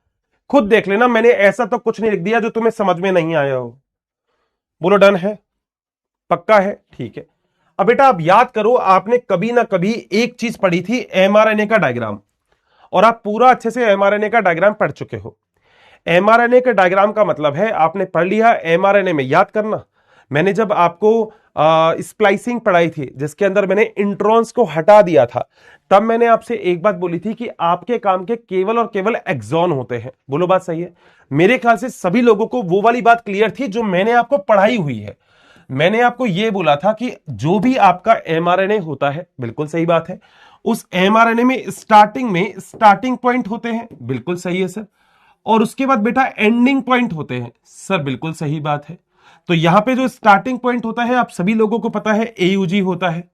खुद देख लेना, मैंने ऐसा तो कुछ नहीं लिख दिया जो तुम्हें समझ में नहीं आया हो। बोलो डन है? पक्का है? ठीक है। अब बेटा आप याद करो, आपने कभी ना कभी एक चीज पढ़ी थी, एमआरएनए का डायग्राम, और आप पूरा अच्छे से एमआरएनए का डायग्राम पढ़ चुके हो। एमआरएनए के डायग्राम का मतलब है आपने पढ़ लिया एमआरएनए में। याद करना, मैंने जब आपको स्प्लाइसिंग पढ़ाई थी जिसके अंदर मैंने इंट्रॉन्स को हटा दिया था, तब मैंने आपसे एक बात बोली थी कि आपके काम के केवल और केवल एक्सॉन होते हैं। बोलो बात सही है? मेरे ख्याल से सभी लोगों को वो वाली बात क्लियर थी जो मैंने आपको पढ़ाई हुई है। मैंने आपको यह बोला था कि जो भी आपका एमआरएनए होता है, बिल्कुल सही बात है, उस एमआरएनए में स्टार्टिंग पॉइंट होते हैं, बिल्कुल सही है सर, और उसके बाद बेटा एंडिंग पॉइंट होते हैं, सर बिल्कुल सही बात है। तो यहां पे जो स्टार्टिंग पॉइंट होता है आप सभी लोगों को पता है, एयूजी होता है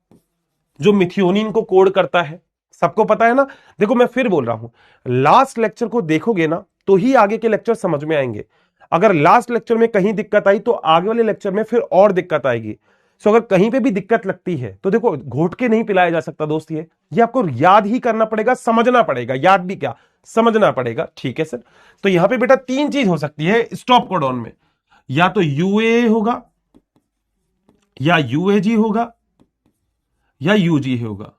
जो मिथियोनिन को कोड करता है, सबको पता है ना? देखो मैं फिर बोल रहा हूं, लास्ट लेक्चर को देखोगे ना तो ही आगे के लेक्चर समझ में आएंगे। अगर लास्ट लेक्चर में कहीं दिक्कत आई तो आगे वाले लेक्चर में फिर और दिक्कत आएगी। सो अगर कहीं पे भी दिक्कत लगती है तो देखो, घोट के नहीं पिलाया जा सकता दोस्त, ये आपको याद ही करना पड़ेगा, समझना पड़ेगा, याद भी क्या समझना पड़ेगा। ठीक है सर? तो यहां पे बेटा तीन चीज हो सकती है स्टॉप कोडॉन में, या तो यूए होगा, या यूएजी होगा, या यूजी होगा।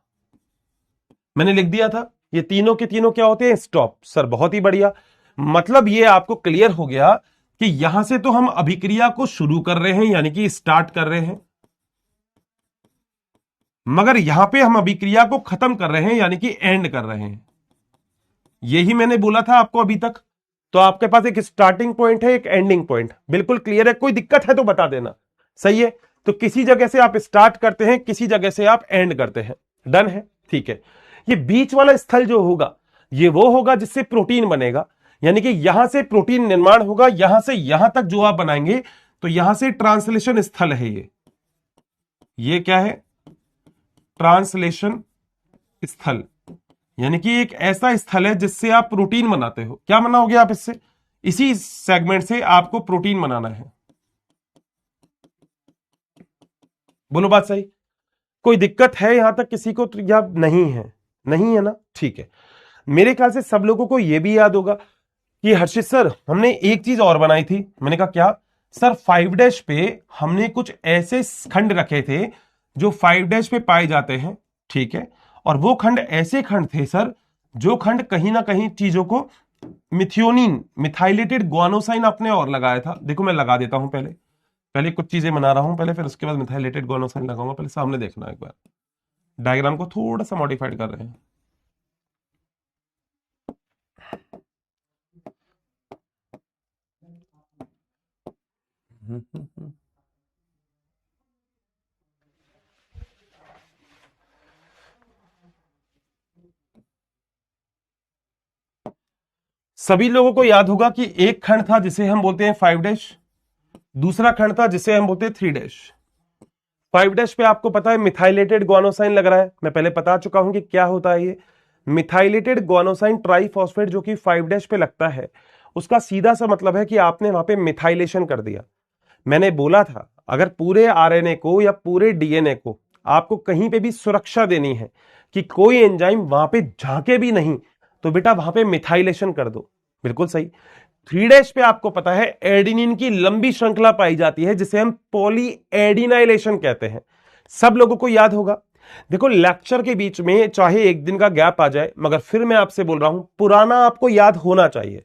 मैंने लिख दिया था, ये तीनों के तीनों क्या होते हैं? स्टॉप। सर बहुत ही बढ़िया, मतलब ये आपको क्लियर हो गया कि यहां से तो हम अभिक्रिया को शुरू कर रहे हैं, यानी कि स्टार्ट कर रहे हैं, मगर यहां पे हम अभिक्रिया को खत्म कर रहे हैं, यानी कि एंड कर रहे हैं। यही मैंने बोला था आपको अभी तक। तो आपके पास एक स्टार्टिंग पॉइंट है, एक एंडिंग पॉइंट, बिल्कुल क्लियर है? कोई दिक्कत है तो बता देना। सही है? तो किसी जगह से आप स्टार्ट करते हैं, किसी जगह से आप एंड करते हैं। डन है? ठीक है। ये बीच वाला स्थल जो होगा ये वो होगा जिससे प्रोटीन बनेगा, यानी कि यहां से प्रोटीन निर्माण होगा, यहां से यहां तक जो आप बनाएंगे, तो यहां से ट्रांसलेशन स्थल है ये क्या है? ट्रांसलेशन स्थल, यानी कि एक ऐसा स्थल है जिससे आप प्रोटीन बनाते हो। क्या बनाओगे आप इससे? इसी सेगमेंट से आपको प्रोटीन बनाना है। बोलो बात सही? कोई दिक्कत है यहां तक किसी को? तो या नहीं है? नहीं है ना? ठीक है। मेरे ख्याल से सब लोगों को यह भी याद होगा कि हर्षित सर हमने एक चीज और बनाई थी। मैंने कहा क्या? सर 5' पे हमने कुछ ऐसे खंड रखे थे जो 5' पे पाए जाते हैं, ठीक है, और वो खंड ऐसे खंड थे सर जो खंड कहीं ना कहीं चीजों को मिथियोनिन, मिथाइलेटेड ग्वानोसाइन अपने और लगाया था। देखो मैं लगा देता हूं, पहले कुछ चीजें बना रहा हूं पहले, फिर उसके बाद मिथाइलेटेड ग्वानोसाइन लगाऊंगा। पहले सामने देखना एक बार, डायग्राम को थोड़ा सा मॉडिफाइड कर रहे हैं। सभी लोगों को याद होगा कि एक खंड था जिसे हम बोलते हैं 5 दूसरा खंड था जिसे हम बोलते हैं 3 5 पे आपको पता है मिथाइलेटेड ग्वानोसाइन लग रहा है। मैं पहले बता चुका हूं कि क्या होता है ये मिथाइलेटेड ग्वानोसाइन ट्राइफॉस्फेट जो कि 5 पे लगता है, उसका सीधा सा मतलब है कि आपने वहां पे मिथाइलेशन कर दिया। मैंने बोला था अगर पूरे आरएनए को या पूरे डीएनए को आपको कहीं पे भी सुरक्षा देनी है कि कोई एंजाइम वहां पे झांके भी नहीं, तो बेटा वहां पे मिथाइलेशन कर दो। बिल्कुल सही। 3 पे आपको पता है एडिनिन की लंबी श्रृंखला पाई जाती है जिसे हम पॉली एडिनाइलेशन कहते हैं। सब लोगों को याद होगा। देखो लेक्चर के बीच में चाहे एक दिन का गैप आ जाए, मगर फिर मैं आपसे बोल रहा हूं पुराना आपको याद होना चाहिए।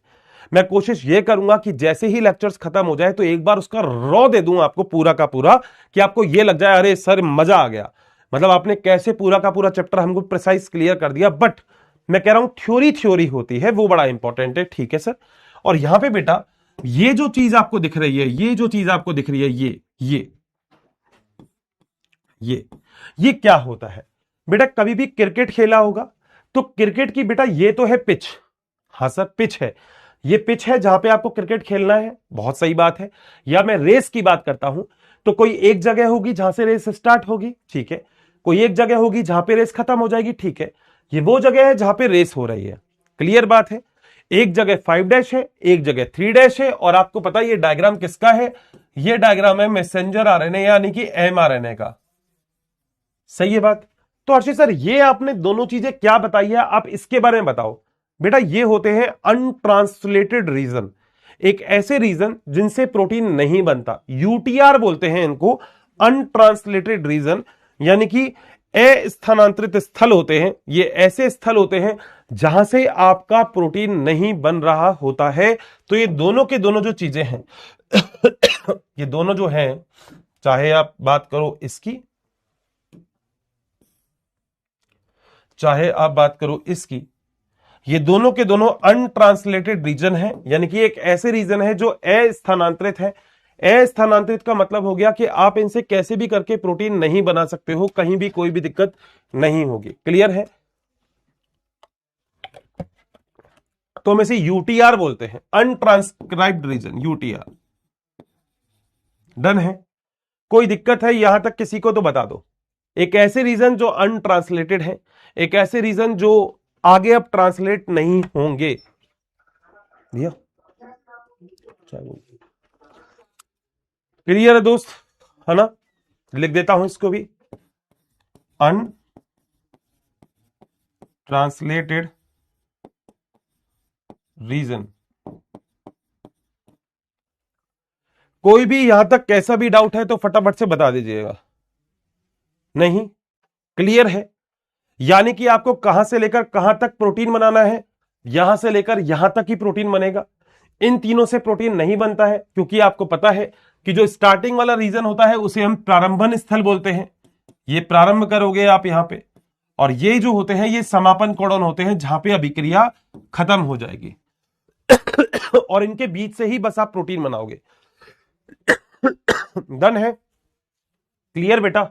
मैं कोशिश यह करूंगा कि जैसे ही लेक्चर्स खत्म हो जाए तो एक बार उसका रॉ दे दूं आपको पूरा का पूरा, कि आपको यह लग जाए अरे सर मजा आ गया, मतलब आपने कैसे पूरा का पूरा चैप्टर हमको प्रिसाइज क्लियर कर दिया। बट मैं कह रहा हूं थ्योरी होती है वो बड़ा इंपॉर्टेंट है, ठीक है सर। और यहां पे बेटा ये जो चीज आपको दिख रही है, ये जो चीज आपको दिख रही है, ये क्या होता है बेटा? कभी भी क्रिकेट खेला होगा तो क्रिकेट की बेटा ये तो है पिच। हाँ सर पिच है, ये पिच है जहां पे आपको क्रिकेट खेलना है, बहुत सही बात है। या मैं रेस की बात करता हूं तो कोई एक जगह होगी जहां से रेस स्टार्ट होगी, ठीक है, कोई एक जगह होगी जहां पे रेस खत्म हो जाएगी, ठीक है। ये वो जगह है जहां पे रेस हो रही है, क्लियर बात है। एक जगह 5 है, एक जगह 3 है, और आपको पता है ये डायग्राम किसका है? ये डायग्राम है मैसेंजर आरएनए यानी कि एमआरएनए का। सही है बात। तो अर्षित सर ये आपने दोनों चीजें क्या बताई है, आप इसके बारे में बताओ। बेटा ये होते हैं अनट्रांसलेटेड रीजन, एक ऐसे रीजन जिनसे प्रोटीन नहीं बनता, यूटीआर बोलते हैं इनको, अनट्रांसलेटेड रीजन, यानी कि अस्थानांतरित स्थल होते हैं। ये ऐसे स्थल होते हैं जहां से आपका प्रोटीन नहीं बन रहा होता है। तो ये दोनों के दोनों जो चीजें हैं ये दोनों जो हैं, चाहे आप बात करो इसकी, चाहे आप बात करो इसकी, ये दोनों के दोनों अनट्रांसलेटेड रीजन है, यानी कि एक ऐसे रीजन है जो अस्थानांतरित है। अस्थानांतरित का मतलब हो गया कि आप इनसे कैसे भी करके प्रोटीन नहीं बना सकते हो, कहीं भी कोई भी दिक्कत नहीं होगी, क्लियर है। तो हम इसे यूटीआर बोलते हैं, अनट्रांसक्राइब्ड रीजन, यूटीआर। डन है। कोई दिक्कत है यहां तक किसी को तो बता दो। एक ऐसे रीजन जो अनट्रांसलेटेड है, एक ऐसे रीजन जो आगे अब ट्रांसलेट नहीं होंगे। भैया क्लियर है दोस्त, है ना? लिख देता हूं इसको भी, अनट्रांसलेटेड रीजन। कोई भी यहां तक कैसा भी डाउट है तो फटाफट से बता दीजिएगा। नहीं, क्लियर है। यानी कि आपको कहां से लेकर कहां तक प्रोटीन बनाना है, यहां से लेकर यहां तक ही प्रोटीन बनेगा। इन तीनों से प्रोटीन नहीं बनता है, क्योंकि आपको पता है कि जो स्टार्टिंग वाला रीजन होता है उसे हम प्रारंभन स्थल बोलते हैं। ये प्रारंभ करोगे आप यहां पे, और ये जो होते हैं ये समापन कोडन होते हैं जहां पे अभिक्रिया खत्म हो जाएगी और इनके बीच से ही बस आप प्रोटीन बनाओगे। डन है, क्लियर बेटा?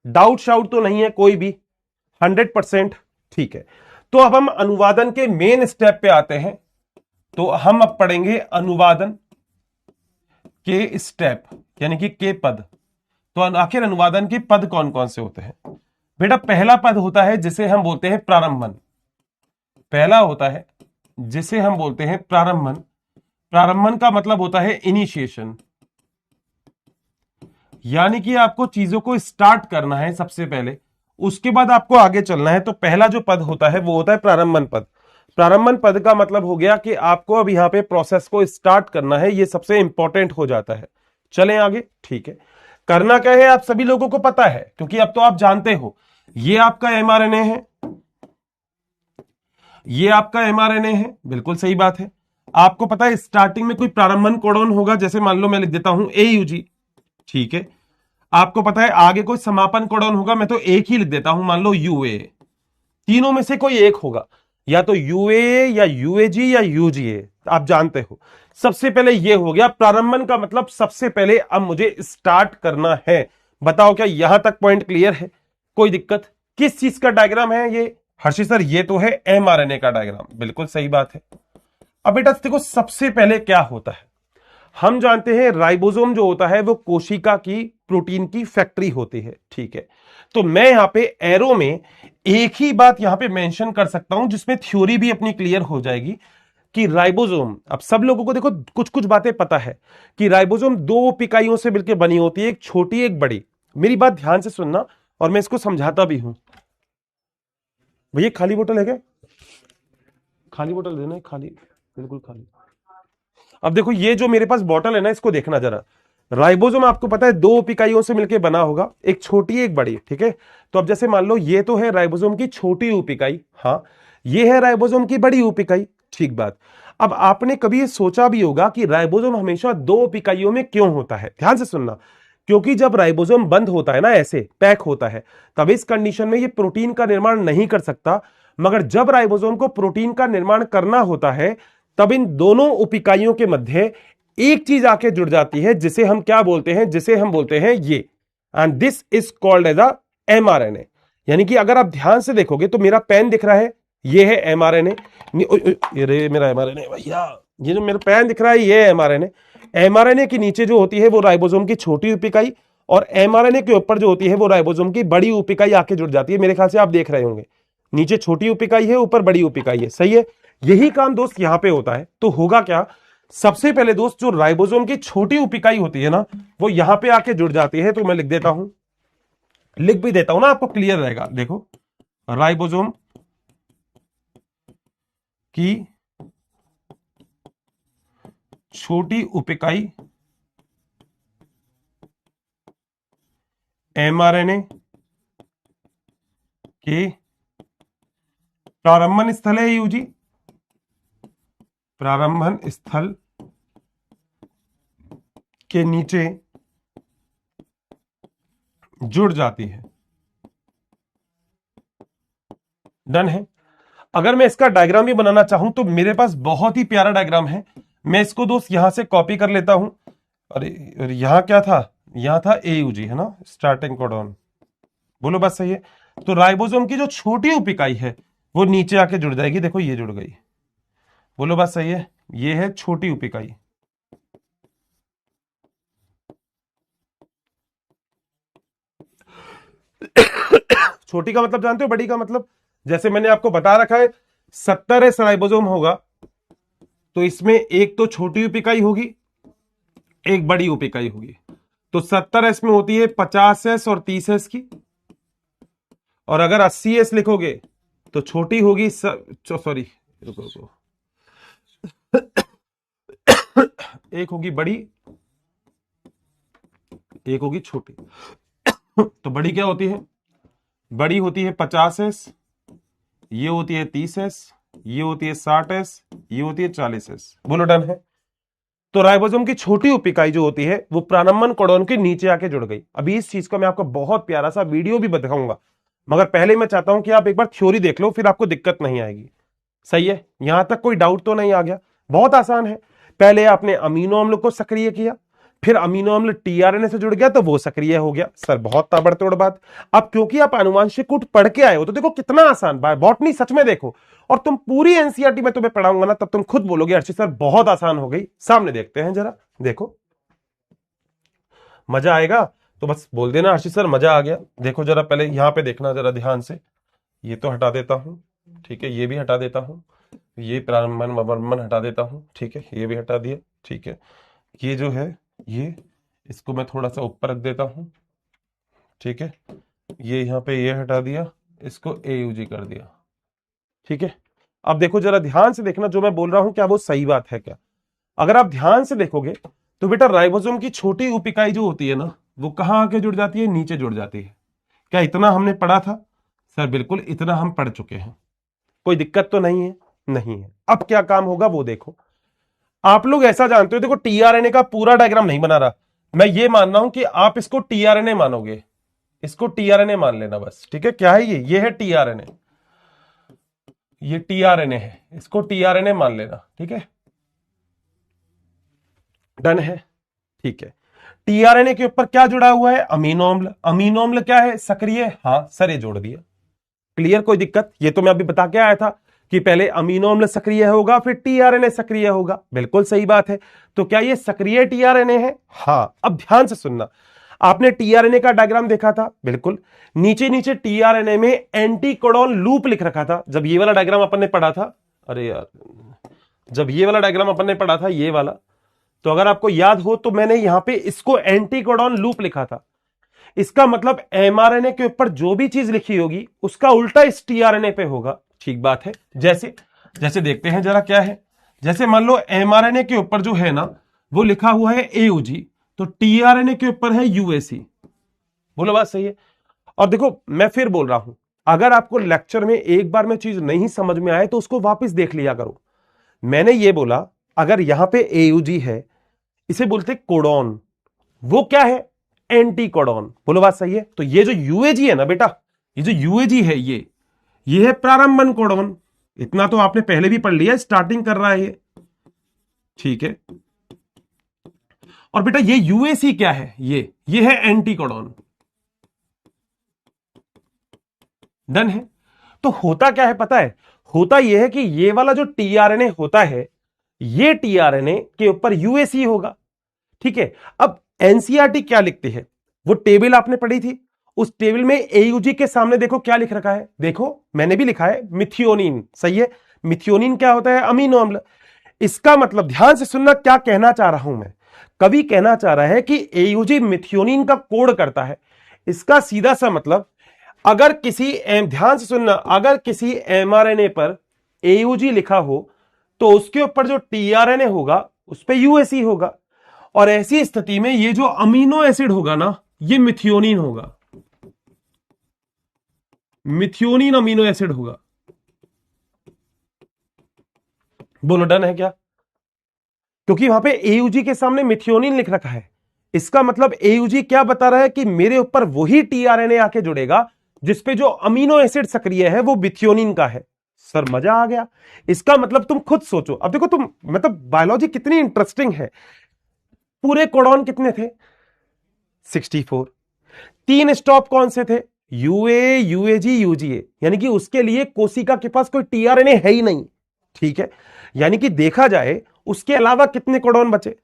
डाउट शाउट तो नहीं है कोई भी? 100%। ठीक है, तो अब हम अनुवादन के मेन स्टेप पे आते हैं। तो हम अब पढ़ेंगे अनुवादन के स्टेप, यानी कि के पद। तो आखिर अनुवादन के पद कौन कौन से होते हैं? बेटा पहला पद होता है जिसे हम बोलते हैं प्रारंभन। पहला होता है जिसे हम बोलते हैं प्रारंभन। प्रारंभन का मतलब होता है इनिशिएशन, यानी कि आपको चीजों को स्टार्ट करना है सबसे पहले, उसके बाद आपको आगे चलना है। तो पहला जो पद होता है वो होता है प्रारंभन पद। प्रारंभन पद का मतलब हो गया कि आपको अब यहां पे प्रोसेस को स्टार्ट करना है, ये सबसे इंपॉर्टेंट हो जाता है। चलें आगे, ठीक है। करना क्या है आप सभी लोगों को पता है, क्योंकि अब तो आप जानते हो ये आपका एमआरएनए है, ये आपका एमआरएनए है, बिल्कुल सही बात है। आपको पता है स्टार्टिंग में कोई प्रारंभन कोडोन होगा, जैसे मान लो मैं लिख देता हूं एयूजी, ठीक है। आपको पता है आगे कोई समापन कोडोन होगा, मैं तो एक ही लिख देता हूं, मान लो यूए। तीनों में से कोई एक होगा, या तो यूए या यूएजी या यूजीए। आप जानते हो। सबसे पहले ये हो गया प्रारंभन का मतलब सबसे पहले अब मुझे स्टार्ट करना है। बताओ क्या यहां तक पॉइंट क्लियर है? कोई दिक्कत? किस चीज का डायग्राम है ये हर्षित सर? ये तो है एमआरएनए का डायग्राम, बिल्कुल सही बात है। अब बेटा देखो सबसे पहले क्या होता है, हम जानते हैं राइबोसोम जो होता है वो कोशिका की प्रोटीन की फैक्ट्री होती है, ठीक है। तो मैं यहां पे एरो में एक ही बात यहां पे मेंशन कर सकता हूं जिसमें थ्योरी भी अपनी क्लियर हो जाएगी कि राइबोसोम, अब सब लोगों को देखो कुछ कुछ बातें पता है कि राइबोसोम दो उप इकाइयों से मिलकर बनी होती है, एक छोटी एक बड़ी। मेरी बात ध्यान से सुनना और मैं इसको समझाता भी हूं। भैया खाली बोतल है क्या? खाली बोतल देना है, खाली, बिल्कुल खाली। अब देखो ये जो मेरे पास बॉटल है ना, इसको देखना जरा। राइबोसोम आपको पता है दो उप इकाइयों से मिलकर बना होगा, एक छोटी एक बड़ी, ठीक है। तो अब जैसे मान लो ये तो है राइबोसोम की छोटी उप इकाई, हाँ, ये है राइबोसोम की बड़ी उप इकाई, ठीक बात। अब आपने कभी ये सोचा भी होगा कि राइबोसोम हमेशा दो उप इकाइयों में क्यों होता है? ध्यान से सुनना, क्योंकि जब राइबोसोम बंद होता है ना, ऐसे पैक होता है, तब इस कंडीशन में ये प्रोटीन का निर्माण नहीं कर सकता। मगर जब राइबोसोम को प्रोटीन का निर्माण करना होता है तब इन दोनों उप इकाइयों के मध्य एक चीज आके जुड़ जाती है जिसे हम क्या बोलते हैं, जिसे हम बोलते हैं ये, and this is called as a mRNA. यानी कि अगर आप ध्यान से देखोगे तो मेरा पेन दिख रहा है, ये है एमआरएनए। ये रे मेरा एमआरएनए भैया, ये जो मेरा पेन दिख रहा है ये है एमआरएनए। एमआरएनए के नीचे जो होती है वो राइबोसोम की छोटी उप इकाई, और एमआरएनए के ऊपर जो होती है वो राइबोसोम की बड़ी उप इकाई आके जुड़ जाती है। मेरे ख्याल से आप देख रहे होंगे, नीचे छोटी उप इकाई है, ऊपर बड़ी उप इकाई है, सही है। यही काम दोस्त यहां पे होता है। तो होगा क्या, सबसे पहले दोस्त जो राइबोसोम की छोटी उप इकाई होती है ना, वो यहां पे आके जुड़ जाती है। तो मैं लिख देता हूं, लिख भी देता हूं ना, आपको क्लियर रहेगा। देखो राइबोसोम की छोटी उप इकाई एमआरएनए के प्रारंभन स्थल है यूजी, प्रारंभन स्थल के नीचे जुड़ जाती है। डन है। अगर मैं इसका डायग्राम भी बनाना चाहूं तो मेरे पास बहुत ही प्यारा डायग्राम है। मैं इसको दोस्त यहां से कॉपी कर लेता हूं। अरे यहां क्या था, यहां था एयूजी है ना, स्टार्टिंग कोडॉन, बोलो बस सही है। तो राइबोसोम की जो छोटी उप इकाई है वो नीचे आके जुड़ जाएगी, देखो ये जुड़ गई, बोलो बस सही है। ये है छोटी उप इकाई। छोटी का मतलब जानते हो, बड़ी का मतलब? जैसे मैंने आपको बता रखा है 70 एस राइबोसोम होगा तो इसमें एक तो छोटी उप इकाई होगी, एक बड़ी उप इकाई होगी। तो 70 एस में होती है 50 एस और 30 एस की, और अगर 80 एस लिखोगे तो छोटी होगी, सॉरी रुको, एक होगी बड़ी, एक होगी छोटी। तो बड़ी क्या होती है? बड़ी होती है 50 एस, ये होती है 30 एस, ये होती है 60 एस, ये होती है 40 एस। बोलो डन है। तो राइबोसोम की छोटी उप इकाई जो होती है वो प्रारंभन कोडॉन के नीचे आके जुड़ गई। अभी इस चीज को मैं आपको बहुत प्यारा सा वीडियो भी दिखाऊंगा, मगर पहले मैं चाहता हूं कि आप एक बार थ्योरी देख लो, फिर आपको दिक्कत नहीं आएगी। सही है, यहां तक कोई डाउट तो नहीं आ गया? बहुत आसान है। पहले आपने अमीनो अम्ल को सक्रिय किया, फिर अमीनो अम्ल टीआरएनए से जुड़ गया तो वो सक्रिय हो गया। सर बहुत ताबड़तोड़ बात। अब क्योंकि आप आनुवांशिक कूट पढ़ के आए हो तो देखो कितना आसान बात, बॉटनी सच में देखो, और तुम पूरी एनसीईआरटी में तुम्हें पढ़ाऊंगा ना तब तुम खुद बोलोगे अर्षित सर बहुत आसान हो गई। सामने देखते हैं जरा, देखो मजा आएगा तो बस बोल देना अर्षित सर मजा आ गया। देखो जरा पहले यहां पे देखना जरा ध्यान से, ये तो हटा देता हूं, ठीक है, ये भी हटा देता हूं, ये प्रारंभन हटा देता हूं, ठीक है, ये भी हटा दिया, ठीक है। ये जो है ये, इसको मैं थोड़ा सा ऊपर रख देता हूं, ठीक है, ये यहां पे ये हटा दिया, इसको एयूजी कर दिया, ठीक है। अब देखो जरा ध्यान से देखना, जो मैं बोल रहा हूं क्या वो सही बात है क्या? अगर आप ध्यान से देखोगे तो बेटा राइबोसोम की छोटी उप इकाई जो होती है ना वो कहां आके जुड़ जाती है? नीचे जुड़ जाती है। क्या इतना हमने पढ़ा था? सर बिल्कुल इतना हम पढ़ चुके हैं, कोई दिक्कत तो नहीं है? नहीं है। अब क्या काम होगा वो देखो। आप लोग ऐसा जानते हो, देखो टीआरएनए का पूरा डायग्राम नहीं बना रहा, मैं ये मान रहा हूं कि आप इसको टीआरएनए मानोगे, इसको टीआरएनए मान लेना बस, ठीक है। क्या है ये है टीआरएनए, ये टीआरएनए है, इसको टीआरएनए मान लेना, ठीक है। डन है, ठीक है। टीआरएनए के ऊपर क्या जुड़ा हुआ है? अमीनो अम्ल। अमीनो अम्ल क्या है? सक्रिय। हाँ सर, ये जोड़ दिया। क्लियर? कोई दिक्कत? ये तो मैं अभी बता के आया था कि पहले अमीनो अम्ल सक्रिय होगा फिर टीआरएनए सक्रिय होगा। बिल्कुल सही बात है। तो क्या ये सक्रिय टीआरएनए है? हाँ। अब ध्यान से सुनना, आपने टीआरएनए का डायग्राम देखा था, बिल्कुल नीचे नीचे टीआरएनए में एंटी कोडॉन लूप लिख रखा था जब ये वाला डायग्राम अपन ने पढ़ा था। अरे यार, जब ये वाला डायग्राम अपन ने पढ़ा था, ये वाला, तो अगर आपको याद हो तो मैंने यहां पे इसको एंटी कोडॉन लूप लिखा था। इसका मतलब एमआरएनए के ऊपर जो भी चीज लिखी होगी उसका उल्टा इस टीआरएनए पे होगा। ठीक बात है। जैसे जैसे देखते हैं जरा क्या है। जैसे मान लो एमआरएनए के ऊपर जो है ना वो लिखा हुआ है एयूजी, तो टीआरएनए के ऊपर है यूएसी। बोलो बात सही है? और देखो मैं फिर बोल रहा हूं, अगर आपको लेक्चर में एक बार में चीज नहीं समझ में आए तो उसको वापस देख लिया करो। मैंने ये बोला अगर यहां पे एयूजी है, इसे बोलते कोडॉन, वो क्या है? Anti codon. बोलो बात सही है? तो ये जो यूएजी है ना बेटा, ये जो यूएजी है ये है प्रारंभन कोडॉन। इतना तो आपने पहले भी पढ़ लिया, स्टार्टिंग कर रहा है ये, ठीक है। और बेटा ये यूएसी क्या है? ये है एंटी कोडॉन। डन है। तो होता क्या है पता है? होता यह है कि ये वाला जो टीआरएनए होता है, ये टीआरएनए के ऊपर यूएसी होगा, ठीक है। अब एनसीईआरटी क्या लिखती है? वो टेबल आपने पढ़ी थी, उस टेबल में एयूजी के सामने देखो क्या लिख रखा है। देखो मैंने भी लिखा है मिथियोनिन। सही है। मिथियोनिन क्या होता है? अमीनो अम्ल। इसका मतलब ध्यान से सुनना, क्या कहना चाह रहा हूं मैं। कवि कहना चाह रहा है कि एयूजी मिथियोनिन का कोड करता है। इसका सीधा सा मतलब, अगर किसी ध्यान से सुनना, अगर किसी एमआरएनए पर एयूजी लिखा हो तो उसके ऊपर जो टीआरएनए होगा उस पर यूएसी होगा। और ऐसी स्थिति में ये जो अमीनो एसिड होगा ना, ये मिथियोनिन होगा। मिथियोनिन अमीनो एसिड होगा। बोलो डन है क्या? क्योंकि वहां पे एयूजी के सामने मिथियोनिन लिख रखा है। इसका मतलब एयूजी क्या बता रहा है कि मेरे ऊपर वही टीआरएनए आके जुड़ेगा जिसपे जो अमीनो एसिड सक्रिय है वो मिथियोनिन का है। सर मजा आ गया। इसका मतलब तुम खुद सोचो। अब देखो तुम, मतलब बायोलॉजी कितनी इंटरेस्टिंग है। पूरे कोडॉन कितने थे? 64। 3 स्टॉप कौन से थे? UA, UAG, UGA. यानी कि उसके लिए कोशिका के पास कोई टीआरएनए है ही नहीं, ठीक है। यानी कि देखा जाए उसके अलावा कितने कोडॉन बचे?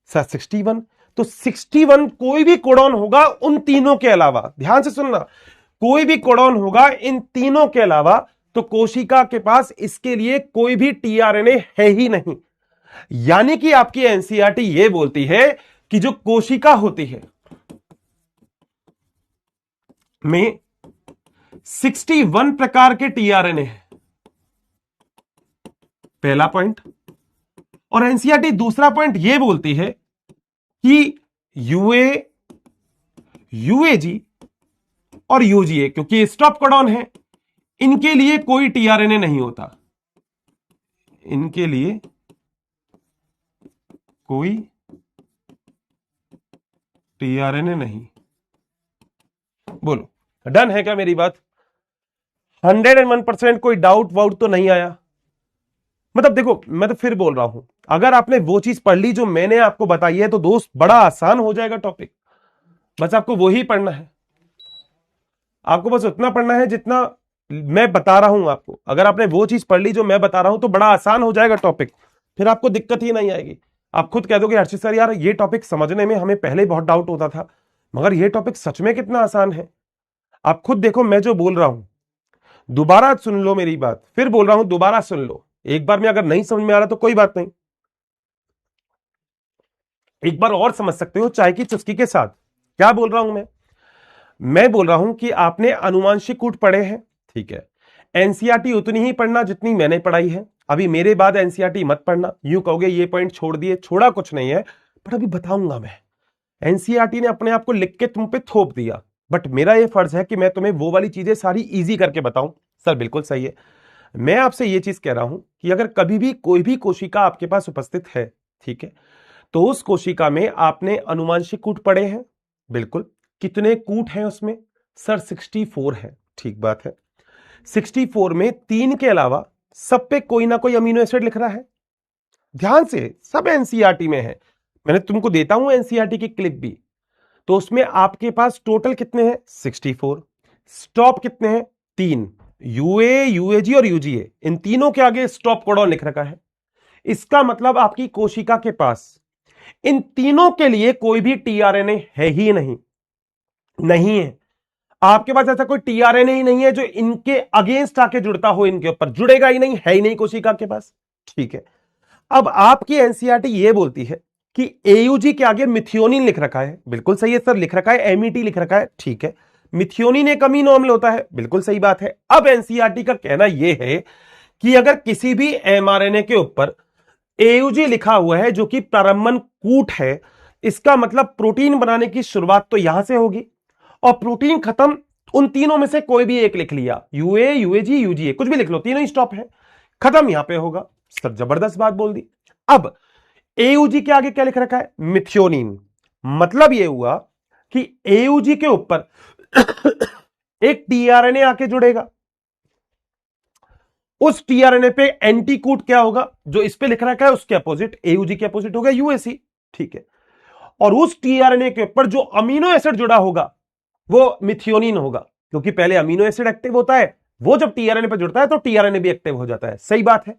सर 61। तो 61 कोई भी कोडॉन होगा उन तीनों के अलावा, ध्यान से सुनना, कोई भी कोडॉन होगा इन तीनों के अलावा, तो कोशिका के पास इसके लिए कोई भी टीआरएनए है ही नहीं। यानी कि आपकी एनसीईआरटी यह बोलती है कि जो कोशिका होती है में 61 प्रकार के टीआरएनए है, पहला पॉइंट। और एनसीईआरटी दूसरा पॉइंट यह बोलती है कि यूए, यूएजी और यूजीए, क्योंकि स्टॉप कोडॉन है, इनके लिए कोई टीआरएनए नहीं होता। इनके लिए कोई टीआरएनए नहीं। बोलो डन है क्या मेरी बात? 101% कोई डाउट वाउट तो नहीं आया? मतलब देखो मैं तो फिर बोल रहा हूं, अगर आपने वो चीज पढ़ ली जो मैंने आपको बताई है तो दोस्त बड़ा आसान हो जाएगा टॉपिक। बस आपको वही पढ़ना है। आपको बस उतना पढ़ना है जितना मैं बता रहा हूं आपको। अगर आपने वो चीज पढ़ ली जो मैं बता रहा हूं तो बड़ा आसान हो जाएगा टॉपिक, फिर आपको दिक्कत ही नहीं आएगी। आप खुद कह दोगे हर्षित सर यार ये टॉपिक समझने में हमें पहले बहुत डाउट होता था, मगर ये टॉपिक सच में कितना आसान है। आप खुद देखो, मैं जो बोल रहा हूं दोबारा सुन लो मेरी बात, फिर बोल रहा हूं दोबारा सुन लो। एक बार में अगर नहीं समझ में आ रहा तो कोई बात नहीं, एक बार और समझ सकते हो चाय की चुस्की के साथ। क्या बोल रहा हूं मैं बोल रहा हूं कि आपने अनुवांशिक कूट पढ़े हैं, ठीक है। एनसीईआरटी उतनी ही पढ़ना जितनी मैंने पढ़ाई है। अभी मेरे बाद एनसीईआरटी मत पढ़ना, यूं कहोगे ये पॉइंट छोड़ दिए। छोड़ा कुछ नहीं है, बट अभी बताऊंगा मैं। एनसीईआरटी ने अपने आप को लिख के तुम पे थोप दिया, बट मेरा ये फर्ज है कि मैं तुम्हें वो वाली चीजें सारी इजी करके बताऊं। सर बिल्कुल सही है। मैं आपसे ये चीज कह रहा हूं कि अगर कभी भी कोई भी कोशिका आपके पास उपस्थित है, ठीक है, तो उस कोशिका में आपने अनुवांशिक कूट पढ़े हैं, बिल्कुल। कितने कूट हैं उसमें? सर 64 है। ठीक बात है। 64 में 3 के अलावा सब पे कोई ना कोई अमीनो एसिड लिख रहा है। ध्यान से, सब एनसीईआरटी में है। मैंने तुमको देता हूं एनसीईआरटी की क्लिप भी, तो उसमें आपके पास टोटल कितने हैं 64, स्टॉप कितने हैं 3, यूए यूएजी और यूजीए, इन तीनों के आगे स्टॉप कोडॉन लिख रखा है। इसका मतलब आपकी कोशिका के पास इन तीनों के लिए कोई भी टीआरएनए है ही नहीं, नहीं है। आपके पास ऐसा कोई टीआरएनए ही नहीं है जो इनके अगेंस्ट आके जुड़ता हो, इनके ऊपर जुड़ेगा ही नहीं, है ही नहीं कोशिका के पास। ठीक है, अब आपकी एनसीईआरटी ये बोलती है कि एयूजी के आगे मिथियोनिन लिख रखा है, बिल्कुल सही है सर, लिख रखा है एमईटी लिख रखा है, ठीक है। मिथियोनिन एक अमीनो अम्ल होता है, बिल्कुल सही बात है। अब एनसीईआरटी का कहना यह है कि अगर किसी भी एमआरएनए के ऊपर एयूजी लिखा हुआ है जो कि प्रारंभन कूट है, इसका मतलब प्रोटीन बनाने की शुरुआत तो यहां से होगी और प्रोटीन खत्म उन तीनों में से कोई भी एक लिख लिया, यूए यूएजी यूजीए कुछ भी लिख लो, तीनों ही स्टॉप है, खत्म यहां पे होगा। सर जबरदस्त बात बोल दी। अब एयूजी के आगे क्या लिख रखा है मिथियोनिन, मतलब यह हुआ कि एयूजी के ऊपर एक टीआरएनए आके जुड़ेगा, उस टीआरएनए पे एंटीकूट क्या होगा, जो इस पे लिख रखा है उसके अपोजिट, एयूजी के अपोजिट होगा यूएसी, ठीक है। और उस टीआरएनए के ऊपर जो अमीनो एसिड जुड़ा होगा वो मिथियोनिन होगा, क्योंकि पहले अमीनो एसिड एक्टिव होता है, वो जब टीआरएनए पे जुड़ता है तो टीआरएनए भी एक्टिव हो जाता है। सही बात है,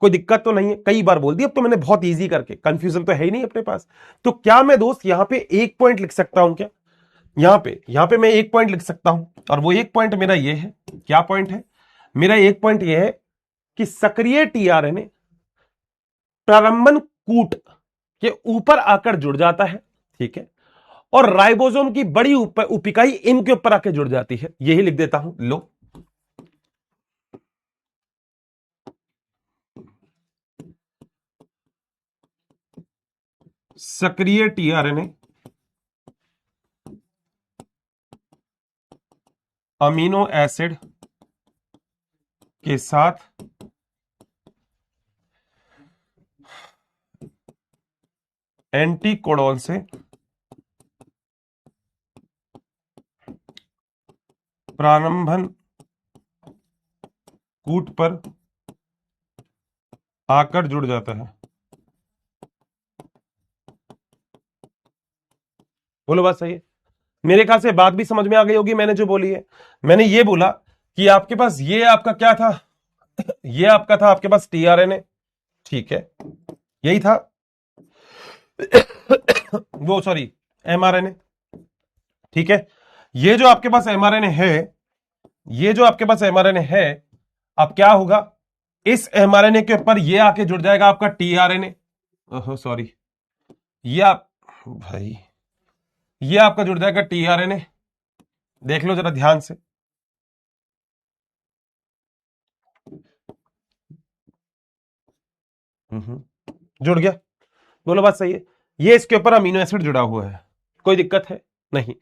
कोई दिक्कत तो नहीं है, कई बार बोल दी, अब तो मैंने बहुत इजी करके, कंफ्यूजन तो है ही नहीं अपने पास। तो क्या मैं दोस्त यहां पे एक पॉइंट लिख सकता हूं क्या, यहां पे मैं एक पॉइंट लिख सकता हूं, और वो एक पॉइंट मेरा ये है, क्या पॉइंट है मेरा, एक पॉइंट ये है कि सक्रिय टीआरएनए प्रारंभन कूट के ऊपर आकर जुड़ जाता है, ठीक है, और राइबोसोम की बड़ी उपिकाई इनके ऊपर आकर जुड़ जाती है, यही लिख देता हूं। लो, सक्रिय टीआरएनए अमीनो एसिड के साथ एंटीकोडॉन से प्रारंभन कूट पर आकर जुड़ जाता है। बोलो बात सही है, मेरे ख्याल से बात भी समझ में आ गई होगी मैंने जो बोली है। मैंने ये बोला कि आपके पास ये आपका क्या था, ये आपका था आपके पास टीआरएनए, ठीक है, यही था वो सॉरी एमआरएनए, ठीक है। ये जो आपके पास एमआरएनए है, ये जो आपके पास एमआरएनए है, अब क्या होगा, इस एमआरएनए के ऊपर ये आके जुड़ जाएगा आपका टीआरएनए, ओहो सॉरी, ये आप भाई, ये आपका जुड़ जाएगा टीआरएनए, देख लो जरा ध्यान से, जुड़ गया, बोलो बात सही है। ये इसके ऊपर अमीनो एसिड जुड़ा हुआ है, कोई दिक्कत है नहीं।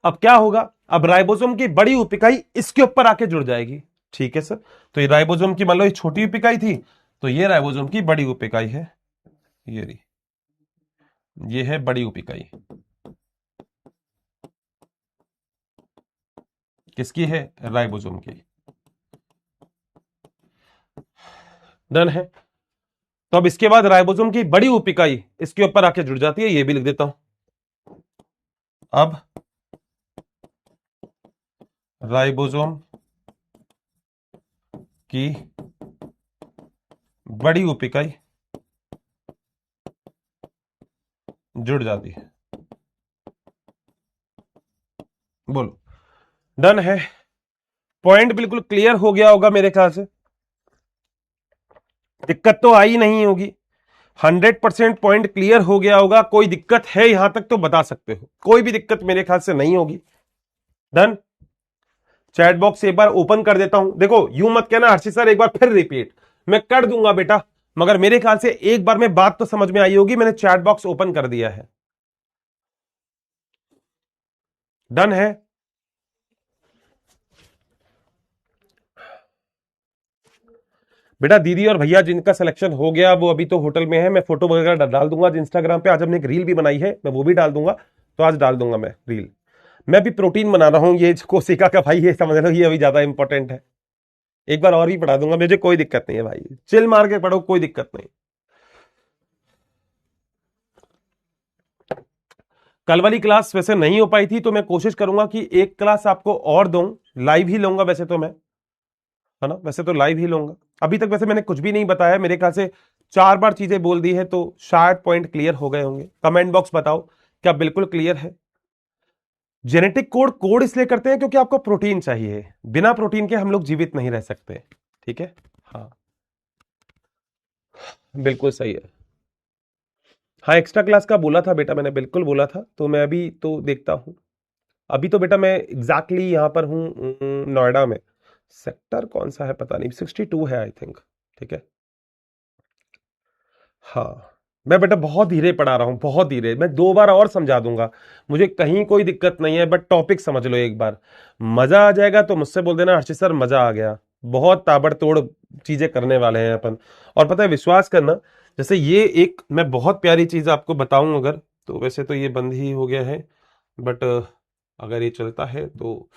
अब क्या होगा, अब राइबोसोम की बड़ी उपिकाई इसके ऊपर आके जुड़ जाएगी, ठीक है सर। तो ये राइबोसोम की मान लो ये छोटी उपिकाई थी, तो ये राइबोसोम की बड़ी उपिकाई है, ये रही, ये है बड़ी उपिकाई, किसकी है, राइबोसोम की। डन है। तो अब इसके बाद राइबोसोम की बड़ी उपिकाई इसके ऊपर आके जुड़ जाती है, ये भी लिख देता हूं। अब राइबोसोम की बड़ी उपिकाई जुड़ जाती है, बोलो डन है। पॉइंट बिल्कुल क्लियर हो गया होगा मेरे ख्याल से, दिक्कत तो आई नहीं होगी, 100% पॉइंट क्लियर हो गया होगा। कोई दिक्कत है यहां तक तो बता सकते हो, कोई भी दिक्कत मेरे ख्याल से नहीं होगी। डन, चैट बॉक्स एक बार ओपन कर देता हूं, देखो यूं मत कहना हर्षित सर एक बार फिर रिपीट, मैं कर दूंगा बेटा, मगर मेरे ख्याल से एक बार में बात तो समझ में आई होगी, मैंने चैट बॉक्स ओपन कर दिया है। डन है, बेटा दीदी और भैया जिनका सिलेक्शन हो गया वो अभी तो होटल में है, मैं फोटो वगैरह डाल दूंगा आज इंस्टाग्राम पे, आज हमने एक रील भी बनाई है, मैं वो भी डाल दूंगा, तो आज डाल दूंगा मैं रील। मैं भी प्रोटीन बना रहा हूं, ये कोशिका का भाई, ये समझ लो ये अभी ज्यादा इंपॉर्टेंट है, एक बार और भी पढ़ा दूंगा, मुझे कोई दिक्कत नहीं है भाई, चिल मार के पढ़ो, कोई दिक्कत नहीं। कल वाली क्लास वैसे नहीं हो पाई थी, तो मैं कोशिश करूंगा कि एक क्लास आपको और दूं, लाइव ही लूंगा वैसे तो मैं, है ना, वैसे तो लाइव ही लूंगा। अभी तक वैसे मैंने कुछ भी नहीं बताया, मेरे ख्याल से 4 बार चीजें बोल दी है, तो शायद पॉइंट क्लियर हो गए होंगे। कमेंट बॉक्स बताओ क्या बिल्कुल क्लियर है। जेनेटिक कोड कोड इसलिए करते हैं क्योंकि आपको प्रोटीन चाहिए, बिना प्रोटीन के हम लोग जीवित नहीं रह सकते, ठीक है। हाँ बिल्कुल सही है। हाँ एक्स्ट्रा क्लास का बोला था बेटा मैंने, बिल्कुल बोला था, तो मैं अभी तो देखता हूँ। अभी तो बेटा मैं एग्जैक्टली यहाँ पर हूँ नोएडा में। सेक्टर कौन सा है पता नहीं, 62 है आई थिंक, ठीक है। हाँ मैं बेटा बहुत धीरे पढ़ा रहा हूँ, बहुत धीरे, मैं 2 बार और समझा दूंगा, मुझे कहीं कोई दिक्कत नहीं है, बट टॉपिक समझ लो एक बार। मजा आ जाएगा तो मुझसे बोल देना हर्षित सर मजा आ गया, बहुत ताबड़तोड़ चीजें करने वाले हैं अपन। और पता है विश्वास करना, जैसे ये एक मैं बहुत प्यारी चीज आपको बताऊं अगर, तो वैसे तो ये बंद ही हो गया है, बट अगर ये चलता है तो